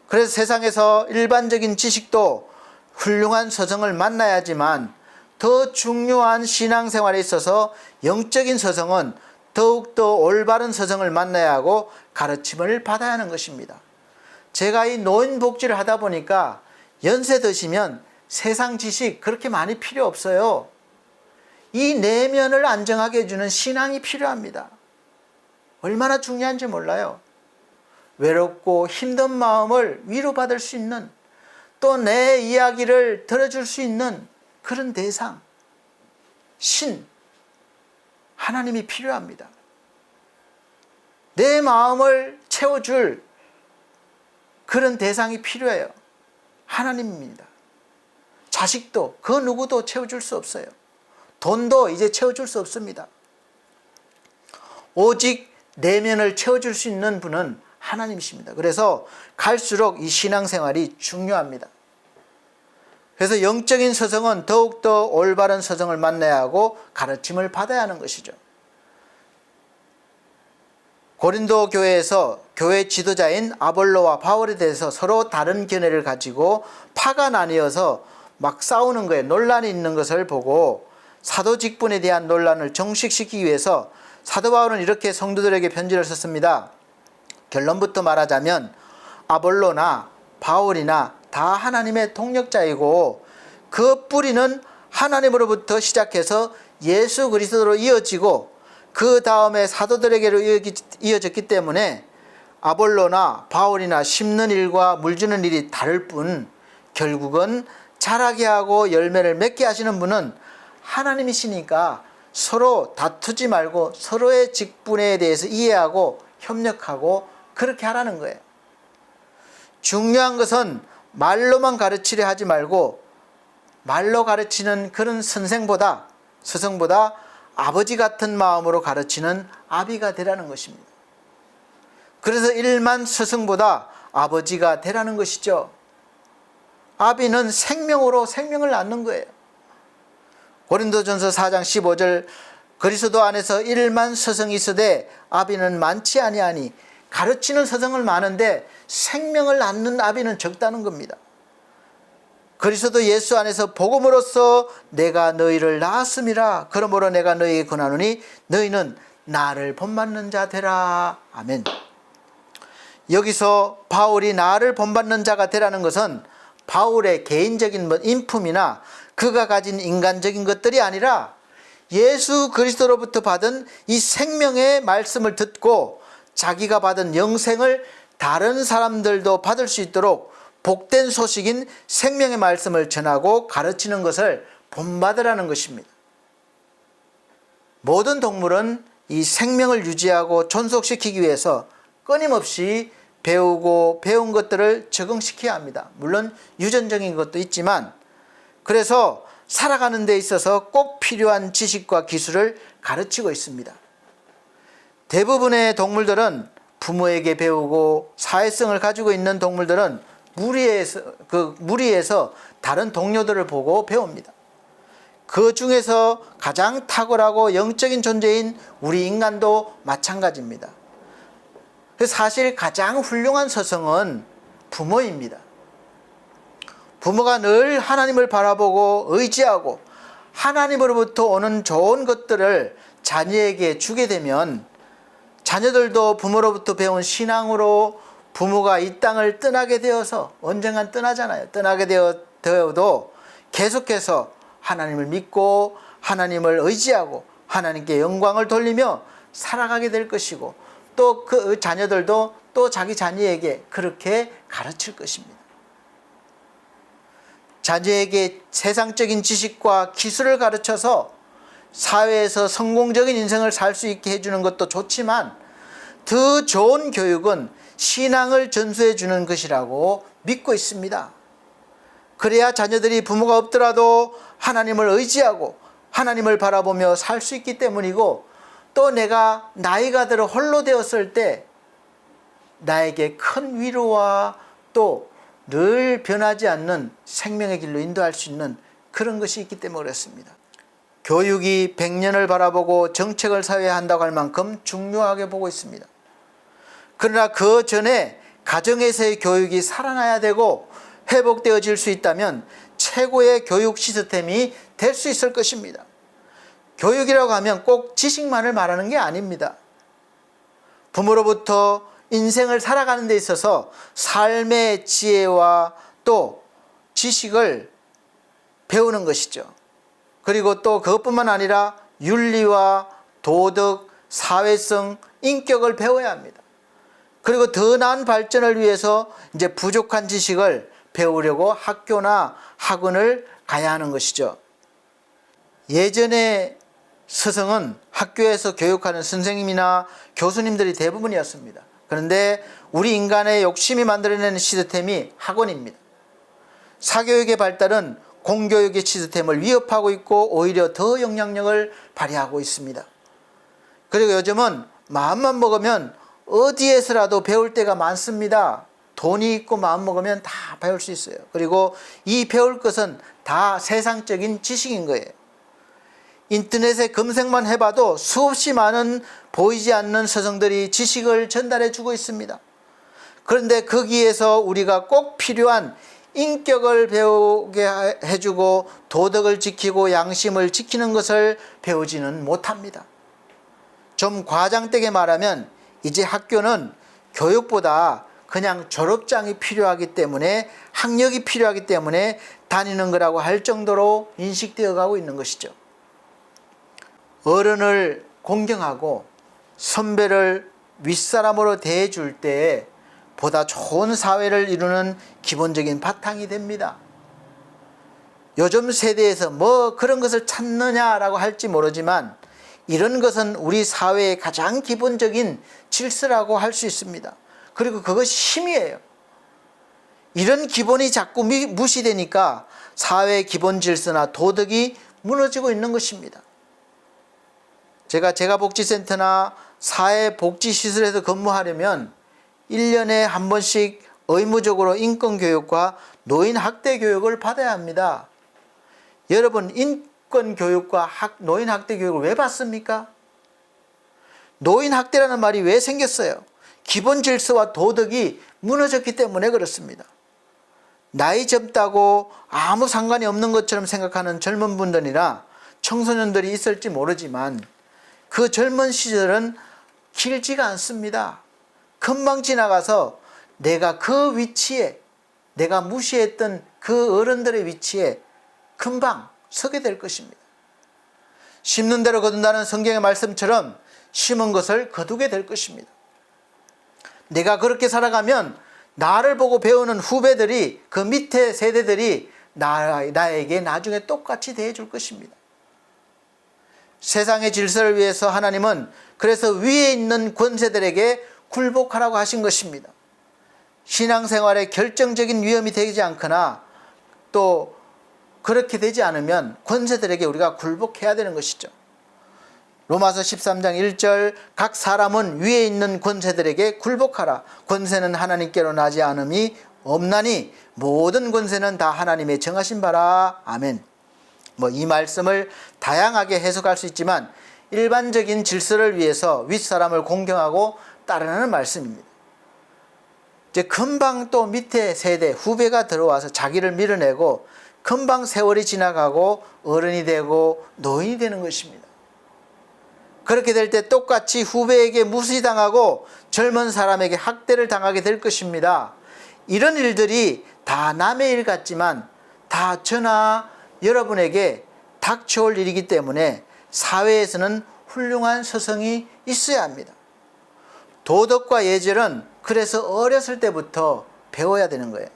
그래서 세상에서 일반적인 지식도 훌륭한 서성을 만나야지만 더 중요한 신앙생활에 있어서 영적인 서성은 더욱더 올바른 서성을 만나야 하고 가르침을 받아야 하는 것입니다. 제가 이 노인복지를 하다 보니까 연세 드시면 세상 지식 그렇게 많이 필요 없어요. 이 내면을 안정하게 해주는 신앙이 필요합니다. 얼마나 중요한지 몰라요. 외롭고 힘든 마음을 위로받을 수 있는 또 내 이야기를 들어줄 수 있는 그런 대상, 신, 하나님이 필요합니다. 내 마음을 채워줄 그런 대상이 필요해요. 하나님입니다. 자식도 그 누구도 채워줄 수 없어요. 돈도 이제 채워줄 수 없습니다. 오직 내면을 채워줄 수 있는 분은 하나님이십니다. 그래서 갈수록 이 신앙생활이 중요합니다. 그래서 영적인 서성은 더욱더 올바른 서성을 만나야 하고 가르침을 받아야 하는 것이죠. 고린도 교회에서 교회 지도자인 아볼로와 바울에 대해서 서로 다른 견해를 가지고 파가 나뉘어서 막 싸우는 거에 논란이 있는 것을 보고 사도 직분에 대한 논란을 정식시키기 위해서 사도 바울은 이렇게 성도들에게 편지를 썼습니다. 결론부터 말하자면 아볼로나 바울이나 다 하나님의 동력자이고 그 뿌리는 하나님으로부터 시작해서 예수 그리스도로 이어지고 그 다음에 사도들에게로 이어졌기 때문에 아볼로나 바울이나 심는 일과 물주는 일이 다를 뿐 결국은 자라게 하고 열매를 맺게 하시는 분은 하나님이시니까 서로 다투지 말고 서로의 직분에 대해서 이해하고 협력하고 그렇게 하라는 거예요. 중요한 것은 말로만 가르치려 하지 말고 말로 가르치는 그런 선생보다 스승보다 아버지 같은 마음으로 가르치는 아비가 되라는 것입니다. 그래서 일만 스승보다 아버지가 되라는 것이죠. 아비는 생명으로 생명을 낳는 거예요. 고린도전서 4장 15절 그리스도 안에서 일만 스승이 있으되 아비는 많지 아니하니 가르치는 스승은 많은데 생명을 낳는 아비는 적다는 겁니다. 그리스도 예수 안에서 복음으로써 내가 너희를 낳았음이라. 그러므로 내가 너희에게 권하노니 너희는 나를 본받는 자 되라. 아멘. 여기서 바울이 나를 본받는 자가 되라는 것은 바울의 개인적인 인품이나 그가 가진 인간적인 것들이 아니라 예수 그리스도로부터 받은 이 생명의 말씀을 듣고 자기가 받은 영생을 다른 사람들도 받을 수 있도록 복된 소식인 생명의 말씀을 전하고 가르치는 것을 본받으라는 것입니다. 모든 동물은 이 생명을 유지하고 존속시키기 위해서 끊임없이 배우고 배운 것들을 적응시켜야 합니다. 물론 유전적인 것도 있지만, 그래서 살아가는 데 있어서 꼭 필요한 지식과 기술을 가르치고 있습니다. 대부분의 동물들은 부모에게 배우고 사회성을 가지고 있는 동물들은 무리에서 다른 동료들을 보고 배웁니다. 그 중에서 가장 탁월하고 영적인 존재인 우리 인간도 마찬가지입니다. 사실 가장 훌륭한 서성은 부모입니다. 부모가 늘 하나님을 바라보고 의지하고 하나님으로부터 오는 좋은 것들을 자녀에게 주게 되면 자녀들도 부모로부터 배운 신앙으로 부모가 이 땅을 떠나게 되어서, 언젠간 떠나잖아요. 떠나게 되어도 계속해서 하나님을 믿고 하나님을 의지하고 하나님께 영광을 돌리며 살아가게 될 것이고, 또 그 자녀들도 또 자기 자녀에게 그렇게 가르칠 것입니다. 자녀에게 세상적인 지식과 기술을 가르쳐서 사회에서 성공적인 인생을 살 수 있게 해주는 것도 좋지만, 더 좋은 교육은 신앙을 전수해 주는 것이라고 믿고 있습니다. 그래야 자녀들이 부모가 없더라도 하나님을 의지하고 하나님을 바라보며 살 수 있기 때문이고, 또 내가 나이가 들어 홀로 되었을 때 나에게 큰 위로와 또 늘 변하지 않는 생명의 길로 인도할 수 있는 그런 것이 있기 때문에 그렇습니다. 교육이 100년을 바라보고 정책을 사회에 한다고 할 만큼 중요하게 보고 있습니다. 그러나 그 전에 가정에서의 교육이 살아나야 되고 회복되어질 수 있다면 최고의 교육 시스템이 될 수 있을 것입니다. 교육이라고 하면 꼭 지식만을 말하는 게 아닙니다. 부모로부터 인생을 살아가는 데 있어서 삶의 지혜와 또 지식을 배우는 것이죠. 그리고 또 그것뿐만 아니라 윤리와 도덕, 사회성, 인격을 배워야 합니다. 그리고 더 나은 발전을 위해서 이제 부족한 지식을 배우려고 학교나 학원을 가야 하는 것이죠. 예전에 스승은 학교에서 교육하는 선생님이나 교수님들이 대부분이었습니다. 그런데 우리 인간의 욕심이 만들어내는 시스템이 학원입니다. 사교육의 발달은 공교육의 시스템을 위협하고 있고 오히려 더 영향력을 발휘하고 있습니다. 그리고 요즘은 마음만 먹으면 어디에서라도 배울 때가 많습니다. 돈이 있고 마음 먹으면 다 배울 수 있어요. 그리고 이 배울 것은 다 세상적인 지식인 거예요. 인터넷에 검색만 해봐도 수없이 많은 보이지 않는 서성들이 지식을 전달해 주고 있습니다. 그런데 거기에서 우리가 꼭 필요한 인격을 배우게 해주고 도덕을 지키고 양심을 지키는 것을 배우지는 못합니다. 좀 과장되게 말하면 이제 학교는 교육보다 그냥 졸업장이 필요하기 때문에, 학력이 필요하기 때문에 다니는 거라고 할 정도로 인식되어 가고 있는 것이죠. 어른을 공경하고 선배를 윗사람으로 대해줄 때 보다 좋은 사회를 이루는 기본적인 바탕이 됩니다. 요즘 세대에서 뭐 그런 것을 찾느냐라고 할지 모르지만 이런 것은 우리 사회의 가장 기본적인 질서라고 할 수 있습니다. 그리고 그것이 힘이에요. 이런 기본이 자꾸 무시되니까 사회의 기본 질서나 도덕이 무너지고 있는 것입니다. 제가 재가복지센터나 사회복지시설에서 근무하려면 1년에 한 번씩 의무적으로 인권교육과 노인학대교육을 받아야 합니다. 여러분, 인권교육과 노인학대교육을 왜 받습니까? 노인학대라는 말이 왜 생겼어요? 기본 질서와 도덕이 무너졌기 때문에 그렇습니다. 나이 젊다고 아무 상관이 없는 것처럼 생각하는 젊은 분들이나 청소년들이 있을지 모르지만 그 젊은 시절은 길지가 않습니다. 금방 지나가서 내가 그 위치에, 내가 무시했던 그 어른들의 위치에 금방 서게 될 것입니다. 심는 대로 거둔다는 성경의 말씀처럼 심은 것을 거두게 될 것입니다. 내가 그렇게 살아가면 나를 보고 배우는 후배들이, 그 밑에 세대들이 나에게 나중에 똑같이 대해줄 것입니다. 세상의 질서를 위해서 하나님은 그래서 위에 있는 권세들에게 굴복하라고 하신 것입니다. 신앙생활에 결정적인 위험이 되지 않거나 또 그렇게 되지 않으면 권세들에게 우리가 굴복해야 되는 것이죠. 로마서 13장 1절 각 사람은 위에 있는 권세들에게 굴복하라. 권세는 하나님께로 나지 않음이 없나니 모든 권세는 다 하나님의 정하신 바라. 아멘. 이 말씀을 다양하게 해석할 수 있지만 일반적인 질서를 위해서 윗사람을 공경하고 따르는 말씀입니다. 이제 금방 또 밑에 세대 후배가 들어와서 자기를 밀어내고 금방 세월이 지나가고 어른이 되고 노인이 되는 것입니다. 그렇게 될 때 똑같이 후배에게 무시당하고 젊은 사람에게 학대를 당하게 될 것입니다. 이런 일들이 다 남의 일 같지만 다 저나 여러분에게 닥쳐올 일이기 때문에 사회에서는 훌륭한 서성이 있어야 합니다. 도덕과 예절은 그래서 어렸을 때부터 배워야 되는 거예요.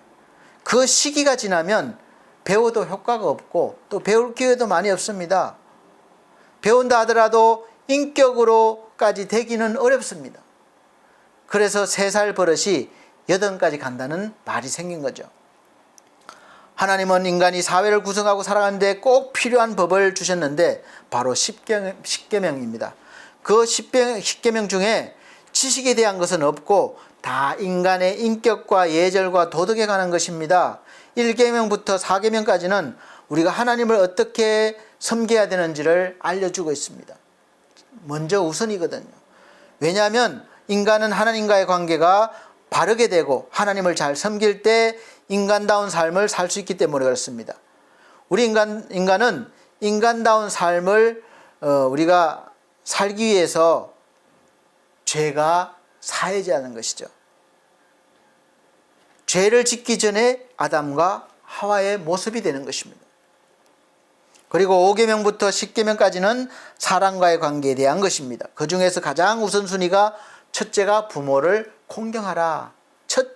그 시기가 지나면 배워도 효과가 없고 또 배울 기회도 많이 없습니다. 배운다 하더라도 인격으로까지 되기는 어렵습니다. 그래서 3살 버릇이 8까지 간다는 말이 생긴 거죠. 하나님은 인간이 사회를 구성하고 살아가는데 꼭 필요한 법을 주셨는데 바로 10계명입니다. 그 10계명 중에 지식에 대한 것은 없고 다 인간의 인격과 예절과 도덕에 관한 것입니다. 1계명부터 4계명까지는 우리가 하나님을 어떻게 섬겨야 되는지를 알려주고 있습니다. 먼저 우선이거든요. 왜냐하면 인간은 하나님과의 관계가 바르게 되고 하나님을 잘 섬길 때 인간다운 삶을 살 수 있기 때문에 그렇습니다. 우리 인간은 인간다운 삶을 우리가 살기 위해서 죄가 사해지하는 것이죠. 죄를 짓기 전에 아담과 하와의 모습이 되는 것입니다. 그리고 5계명부터 10계명까지는 사람과의 관계에 대한 것입니다. 그 중에서 가장 우선순위가 첫째가 부모를 공경하라. 첫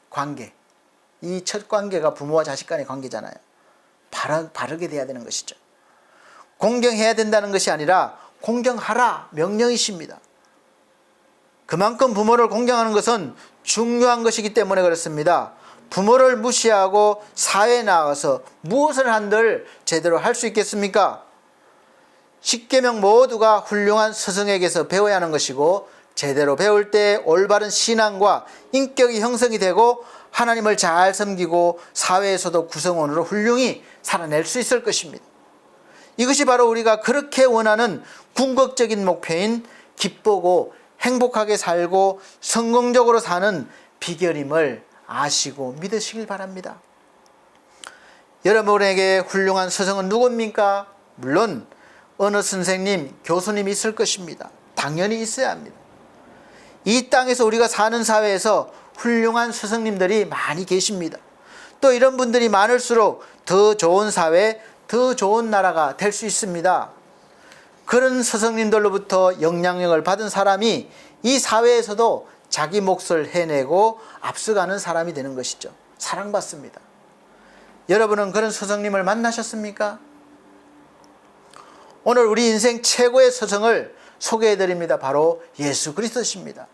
관계. 이 첫 관계가 부모와 자식 간의 관계잖아요. 바르게 돼야 되는 것이죠. 공경해야 된다는 것이 아니라 공경하라 명령이십니다. 그만큼 부모를 공경하는 것은 중요한 것이기 때문에 그렇습니다. 부모를 무시하고 사회에 나가서 무엇을 한들 제대로 할 수 있겠습니까? 10계명 모두가 훌륭한 스승에게서 배워야 하는 것이고 제대로 배울 때 올바른 신앙과 인격이 형성이 되고 하나님을 잘 섬기고 사회에서도 구성원으로 훌륭히 살아낼 수 있을 것입니다. 이것이 바로 우리가 그렇게 원하는 궁극적인 목표인 기쁘고 행복하게 살고 성공적으로 사는 비결임을 아시고 믿으시길 바랍니다. 여러분에게 훌륭한 스승은 누굽니까? 물론 어느 선생님, 교수님이 있을 것입니다. 당연히 있어야 합니다. 이 땅에서 우리가 사는 사회에서 훌륭한 스승님들이 많이 계십니다. 또 이런 분들이 많을수록 더 좋은 사회, 더 좋은 나라가 될 수 있습니다. 그런 스승님들로부터 영향력을 받은 사람이 이 사회에서도 자기 몫을 해내고 앞서가는 사람이 되는 것이죠. 사랑받습니다. 여러분은 그런 스승님을 만나셨습니까? 오늘 우리 인생 최고의 스승을 소개해드립니다. 바로 예수 그리스도십니다.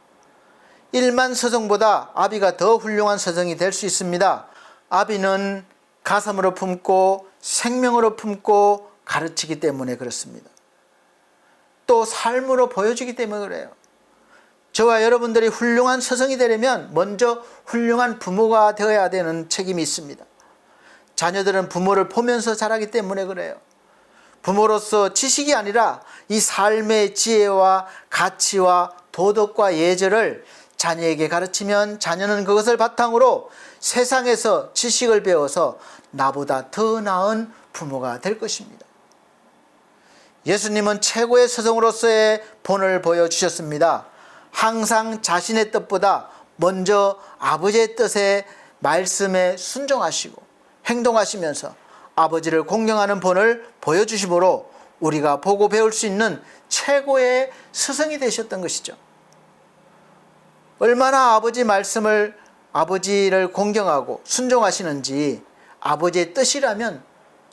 1만 스승보다 아비가 더 훌륭한 스승이 될 수 있습니다. 아비는 가슴으로 품고 생명으로 품고 가르치기 때문에 그렇습니다. 또 삶으로 보여주기 때문에 그래요. 저와 여러분들이 훌륭한 스승이 되려면 먼저 훌륭한 부모가 되어야 되는 책임이 있습니다. 자녀들은 부모를 보면서 자라기 때문에 그래요. 부모로서 지식이 아니라 이 삶의 지혜와 가치와 도덕과 예절을 자녀에게 가르치면 자녀는 그것을 바탕으로 세상에서 지식을 배워서 나보다 더 나은 부모가 될 것입니다. 예수님은 최고의 스승으로서의 본을 보여주셨습니다. 항상 자신의 뜻보다 먼저 아버지의 뜻에 말씀에 순종하시고 행동하시면서 아버지를 공경하는 본을 보여주심으로 우리가 보고 배울 수 있는 최고의 스승이 되셨던 것이죠. 얼마나 아버지 말씀을, 아버지를 공경하고 순종하시는지, 아버지의 뜻이라면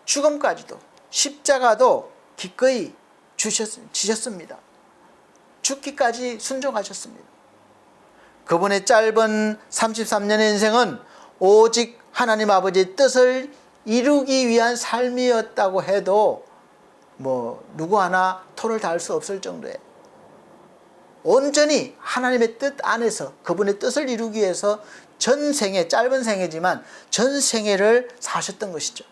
죽음까지도, 십자가도 기꺼이 지셨습니다. 죽기까지 순종하셨습니다. 그분의 짧은 33년의 인생은 오직 하나님 아버지의 뜻을 이루기 위한 삶이었다고 해도 누구 하나 토를 달 수 없을 정도예요. 온전히 하나님의 뜻 안에서 그분의 뜻을 이루기 위해서 전생에, 짧은 생애지만 전생애를 사셨던 것이죠.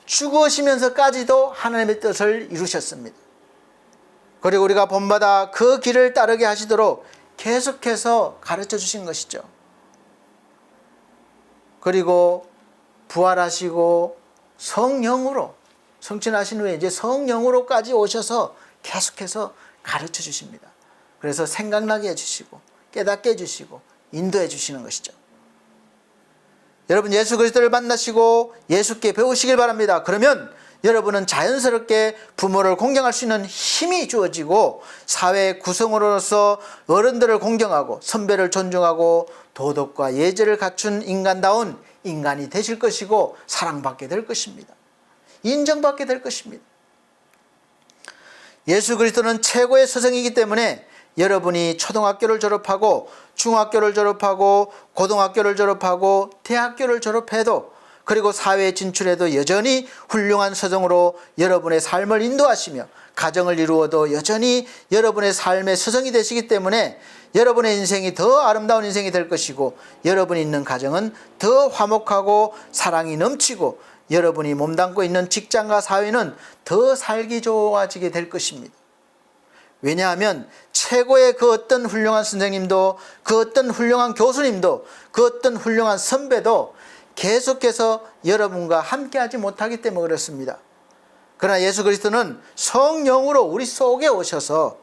죽으시면서까지도 하나님의 뜻을 이루셨습니다. 그리고 우리가 본받아 그 길을 따르게 하시도록 계속해서 가르쳐 주신 것이죠. 그리고 부활하시고 성령으로, 성천하신 후에 이제 성령으로까지 오셔서 계속해서 가르쳐 주십니다. 그래서 생각나게 해주시고 깨닫게 해주시고 인도해 주시는 것이죠. 여러분, 예수 그리스도를 만나시고 예수께 배우시길 바랍니다. 그러면 여러분은 자연스럽게 부모를 공경할 수 있는 힘이 주어지고 사회 구성으로서 어른들을 공경하고 선배를 존중하고 도덕과 예절을 갖춘 인간다운 인간이 되실 것이고 사랑받게 될 것입니다. 인정받게 될 것입니다. 예수 그리스도는 최고의 스승이기 때문에 여러분이 초등학교를 졸업하고 중학교를 졸업하고 고등학교를 졸업하고 대학교를 졸업해도, 그리고 사회에 진출해도 여전히 훌륭한 스승으로 여러분의 삶을 인도하시며 가정을 이루어도 여전히 여러분의 삶의 스승이 되시기 때문에 여러분의 인생이 더 아름다운 인생이 될 것이고 여러분이 있는 가정은 더 화목하고 사랑이 넘치고 여러분이 몸담고 있는 직장과 사회는 더 살기 좋아지게 될 것입니다. 왜냐하면 최고의 그 어떤 훌륭한 선생님도, 그 어떤 훌륭한 교수님도, 그 어떤 훌륭한 선배도 계속해서 여러분과 함께하지 못하기 때문에 그렇습니다. 그러나 예수 그리스도는 성령으로 우리 속에 오셔서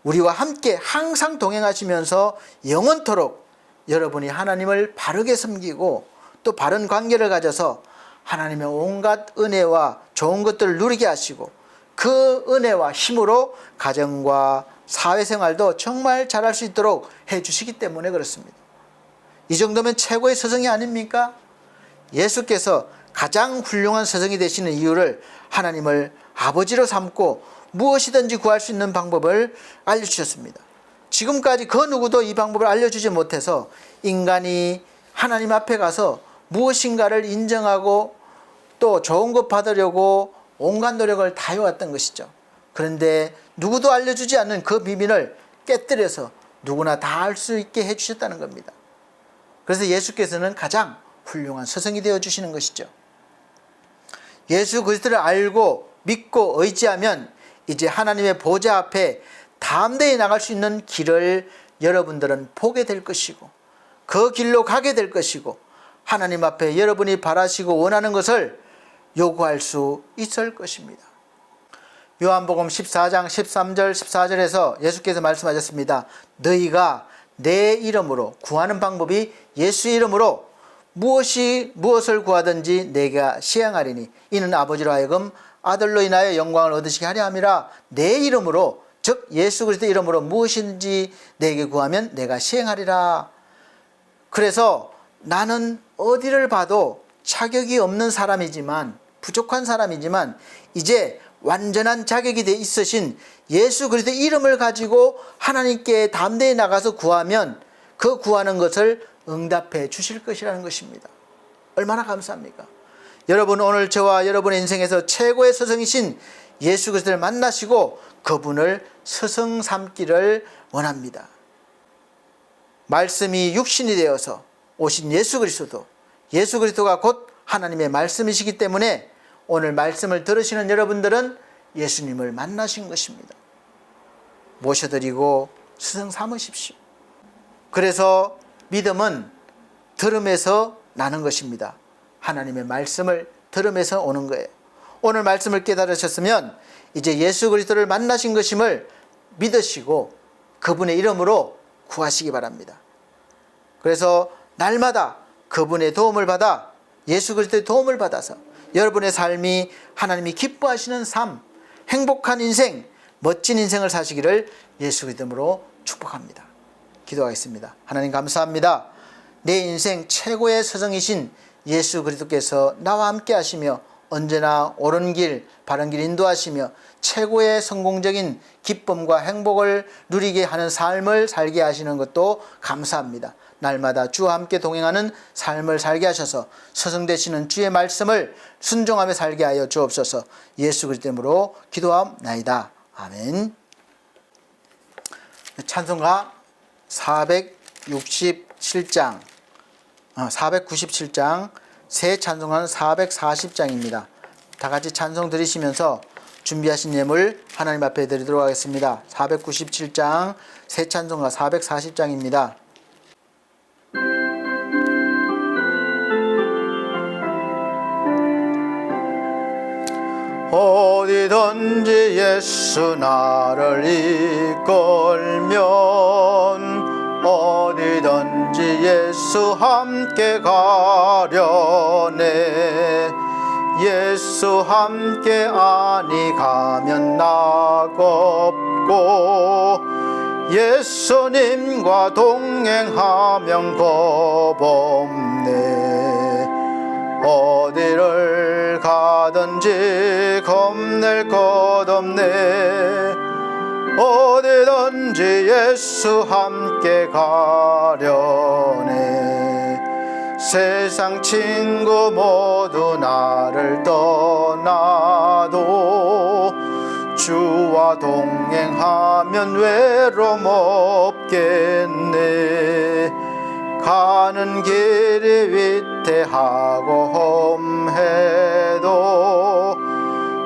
우리와 함께 항상 동행하시면서 영원토록 여러분이 하나님을 바르게 섬기고 또 바른 관계를 가져서 하나님의 온갖 은혜와 좋은 것들을 누리게 하시고 그 은혜와 힘으로 가정과 사회생활도 정말 잘할 수 있도록 해주시기 때문에 그렇습니다. 이 정도면 최고의 스승이 아닙니까? 예수께서 가장 훌륭한 스승이 되시는 이유를 하나님을 아버지로 삼고 무엇이든지 구할 수 있는 방법을 알려주셨습니다. 지금까지 그 누구도 이 방법을 알려주지 못해서 인간이 하나님 앞에 가서 무엇인가를 인정하고 또 좋은 것 받으려고 온갖 노력을 다해왔던 것이죠. 그런데 누구도 알려주지 않는 그 비밀을 깨뜨려서 누구나 다 알 수 있게 해주셨다는 겁니다. 그래서 예수께서는 가장 훌륭한 스승이 되어주시는 것이죠. 예수 그리스도를 알고 믿고 의지하면 이제 하나님의 보좌 앞에 담대히 나갈 수 있는 길을 여러분들은 보게 될 것이고 그 길로 가게 될 것이고 하나님 앞에 여러분이 바라시고 원하는 것을 요구할 수 있을 것입니다. 요한복음 14장 13절 14절에서 예수께서 말씀하셨습니다. 너희가 내 이름으로 구하는 방법이 예수의 이름으로 무엇을 구하든지 내가 시행하리니 이는 아버지로 하여금 아들로 인하여 영광을 얻으시게 하려 함이라. 내 이름으로, 즉 예수 그리스도 이름으로 무엇인지 내게 구하면 내가 시행하리라. 그래서 나는 어디를 봐도 자격이 없는 사람이지만, 부족한 사람이지만 이제 완전한 자격이 돼 있으신 예수 그리스도 이름을 가지고 하나님께 담대히 나가서 구하면 그 구하는 것을 응답해 주실 것이라는 것입니다. 얼마나 감사합니까? 여러분, 오늘 저와 여러분의 인생에서 최고의 스승이신 예수 그리스도를 만나시고 그분을 스승 삼기를 원합니다. 말씀이 육신이 되어서 오신 예수 그리스도가 곧 하나님의 말씀이시기 때문에 오늘 말씀을 들으시는 여러분들은 예수님을 만나신 것입니다. 모셔드리고 스승 삼으십시오. 그래서 믿음은 들음에서 나는 것입니다. 하나님의 말씀을 들음에서 오는 거예요. 오늘 말씀을 깨달으셨으면 이제 예수 그리스도를 만나신 것임을 믿으시고 그분의 이름으로 구하시기 바랍니다. 그래서 날마다 그분의 도움을 받아 예수 그리스도의 도움을 받아서 여러분의 삶이 하나님이 기뻐하시는 삶, 행복한 인생, 멋진 인생을 사시기를 예수 그리스도로 축복합니다. 기도하겠습니다. 하나님 감사합니다. 내 인생 최고의 스승이신 예수 그리스도께서 나와 함께 하시며 언제나 옳은 길, 바른 길 인도하시며 최고의 성공적인 기쁨과 행복을 누리게 하는 삶을 살게 하시는 것도 감사합니다. 날마다 주와 함께 동행하는 삶을 살게 하셔서 스승 되시는 주의 말씀을 순종하며 살게 하여 주옵소서. 예수 그리스도 이름으로 기도하옵나이다. 아멘. 찬송가 497장, 새 찬송가는 440장입니다. 다 같이 찬송 드리시면서 준비하신 예물 하나님 앞에 드리도록 하겠습니다. 497장, 새 찬송가 440장입니다. 어디든지 예수 나를 이끌면 어디든지 예수 함께 가려네. 예수 함께 아니 가면 낙없고 예수님과 동행하면 겁없네. 어디를 가든지 겁낼 것 없네. 어디든지 예수 함께 가려네. 세상 친구 모두 나를 떠나도 주와 동행하면 외로움 없겠네. 가는 길이 위태하고 험해도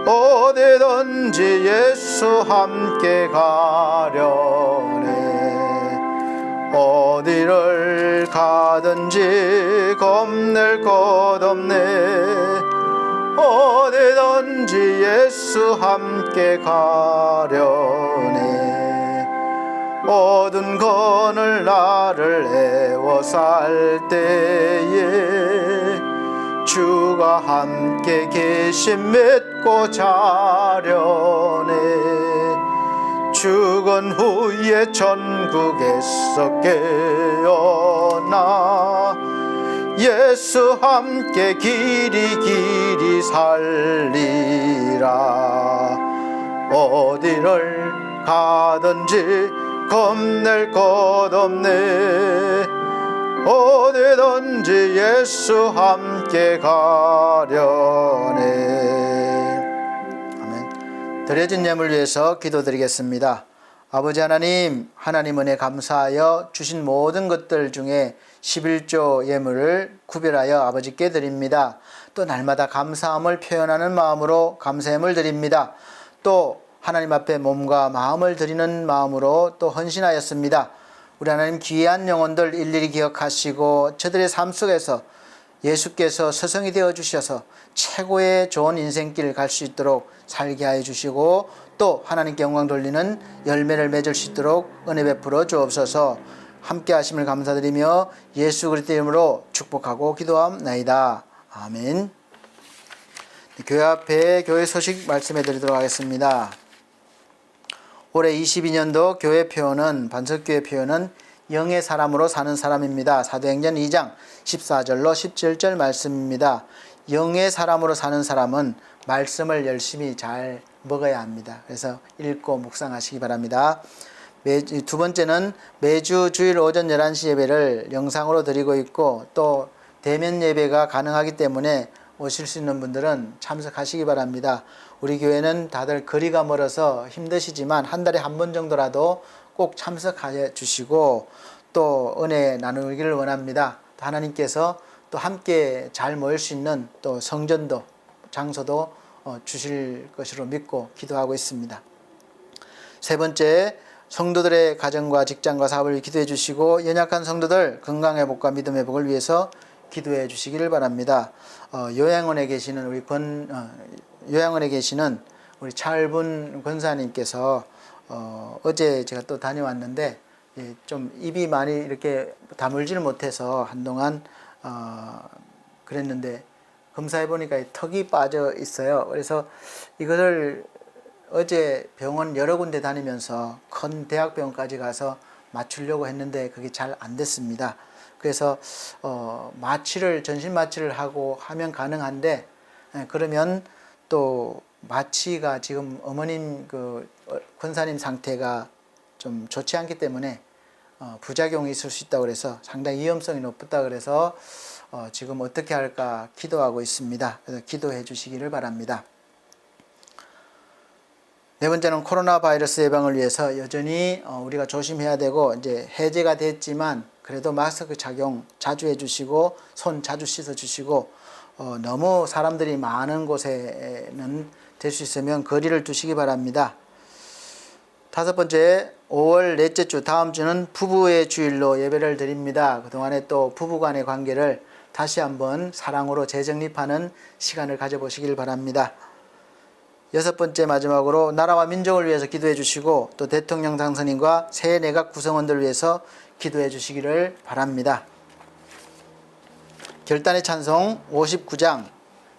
어디든지 예수 함께 가려네. 어디를 가든지 겁낼 것 없네. 어디든지 예수 함께 가려네. 어두운 거늘 나를 애워쌀 때에 주가 함께 계심 믿고 자려네. 죽은 후에 천국에서 깨어나 예수 함께 길이 살리라. 어디를 가든지 겁낼 것 없네. 어디든지 예수 함께 가려네. 아멘. 드려진 예물 위해서 기도드리겠습니다. 아버지 하나님, 하나님 은혜 감사하여 주신 모든 것들 중에 11조 예물을 구별하여 아버지께 드립니다. 또 날마다 감사함을 표현하는 마음으로 감사 예물 드립니다. 또 하나님 앞에 몸과 마음을 드리는 마음으로 또 헌신하였습니다. 우리 하나님 귀한 영혼들 일일이 기억하시고 저들의 삶 속에서 예수께서 스승이 되어 주셔서 최고의 좋은 인생길을 갈 수 있도록 살게 하여 주시고 또 하나님께 영광 돌리는 열매를 맺을 수 있도록 은혜 베풀어 주옵소서. 함께 하심을 감사드리며 예수 그리스도 이름으로 축복하고 기도하옵나이다. 아멘. 교회 앞에 교회 소식 말씀해 드리도록 하겠습니다. 올해 22년도 교회 표어는 반석교회 표어는 영의 사람으로 사는 사람입니다. 사도행전 2장 14절로 17절 말씀입니다. 영의 사람으로 사는 사람은 말씀을 열심히 잘 먹어야 합니다. 그래서 읽고 묵상하시기 바랍니다. 두 번째는 매주 주일 오전 11시 예배를 영상으로 드리고 있고 또 대면 예배가 가능하기 때문에 오실 수 있는 분들은 참석하시기 바랍니다. 우리 교회는 다들 거리가 멀어서 힘드시지만 한 달에 한 번 정도라도 꼭 참석하여 주시고 또 은혜 나누기를 원합니다. 하나님께서 또 함께 잘 모일 수 있는 또 성전도 장소도 주실 것으로 믿고 기도하고 있습니다. 세 번째, 성도들의 가정과 직장과 사업을 기도해 주시고 연약한 성도들 건강 회복과 믿음 회복을 위해서 기도해 주시기를 바랍니다. 요양원에 계시는 우리 요양원에 계시는 우리 차을분 권사님께서 어제 제가 또 다녀왔는데 좀 입이 많이 이렇게 다물지를 못해서 한동안 그랬는데 검사해 보니까 턱이 빠져 있어요. 그래서 이거를 어제 병원 여러 군데 다니면서 큰 대학병원까지 가서 맞추려고 했는데 그게 잘 안 됐습니다. 그래서 마취를 전신 마취를 하고 하면 가능한데 그러면 또 마취가 지금 어머님 그 권사님 상태가 좀 좋지 않기 때문에 부작용이 있을 수 있다고 그래서 상당히 위험성이 높다 그래서 지금 어떻게 할까 기도하고 있습니다. 그래서 기도해 주시기를 바랍니다. 네 번째는 코로나 바이러스 예방을 위해서 여전히 우리가 조심해야 되고 이제 해제가 됐지만 그래도 마스크 착용 자주 해주시고 손 자주 씻어 주시고 너무 사람들이 많은 곳에는 될 수 있으면 거리를 두시기 바랍니다. 다섯 번째, 5월 넷째 주 다음 주는 부부의 주일로 예배를 드립니다. 그동안에 또 부부 간의 관계를 다시 한번 사랑으로 재정립하는 시간을 가져보시길 바랍니다. 여섯 번째 마지막으로 나라와 민족을 위해서 기도해 주시고 또 대통령 당선인과 새 내각 구성원들을 위해서 기도해 주시기를 바랍니다. 결단의 찬송 59장,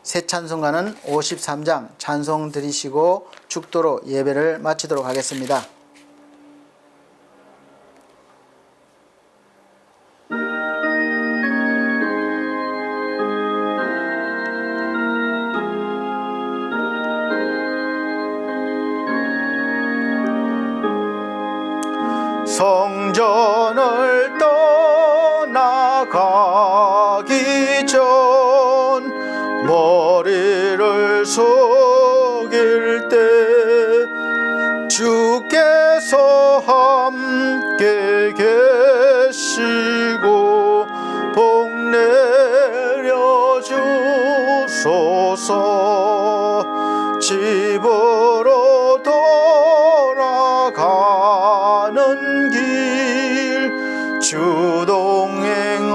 새 찬송가는 53장 찬송 드리시고 축도로 예배를 마치도록 하겠습니다. 성전을 떠나가기 전 머리를 숙일 때 주께서 함께 계시고 복 내려 주소서. 집으로 돌아가는 길 주 동행하시고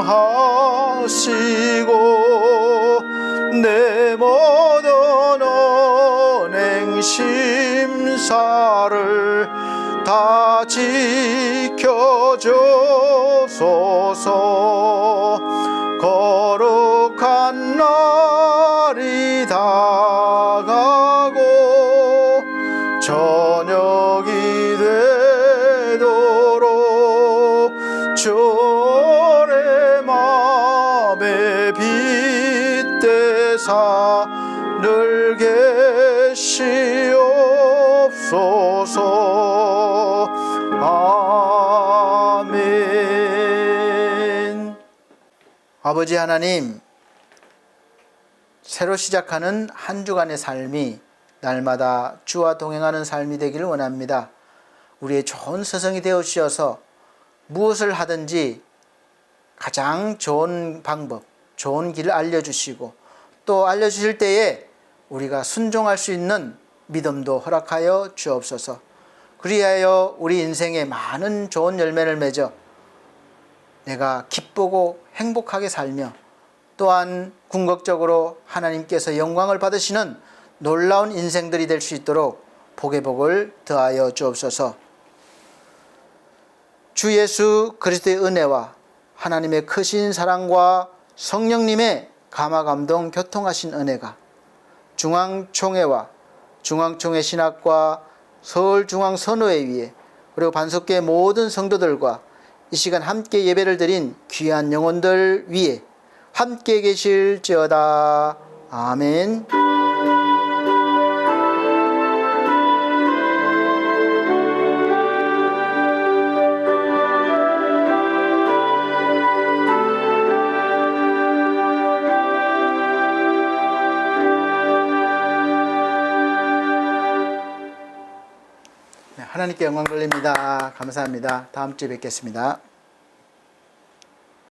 내 모든 언행 심사를 다 지켜주소서. 거룩한 날이 다가고 저녁이 되도록 주의 맘에 빗대사 늘 계시옵소서. 아멘. 아버지 하나님, 새로 시작하는 한 주간의 삶이 날마다 주와 동행하는 삶이 되기를 원합니다. 우리의 좋은 스승이 되어 주셔서 무엇을 하든지 가장 좋은 방법, 좋은 길을 알려주시고 또 알려주실 때에 우리가 순종할 수 있는 믿음도 허락하여 주옵소서. 그리하여 우리 인생에 많은 좋은 열매를 맺어 내가 기쁘고 행복하게 살며 또한 궁극적으로 하나님께서 영광을 받으시는 놀라운 인생들이 될 수 있도록 복의 복을 더하여 주옵소서. 주 예수 그리스도의 은혜와 하나님의 크신 사랑과 성령님의 감화감동 교통하신 은혜가 중앙총회와 중앙총회 신학과 서울중앙선교회 위에 그리고 반석교회 모든 성도들과 이 시간 함께 예배를 드린 귀한 영혼들 위에 함께 계실지어다. 아멘. 하나님께 영광 돌립니다. 감사합니다. 다음 주에 뵙겠습니다.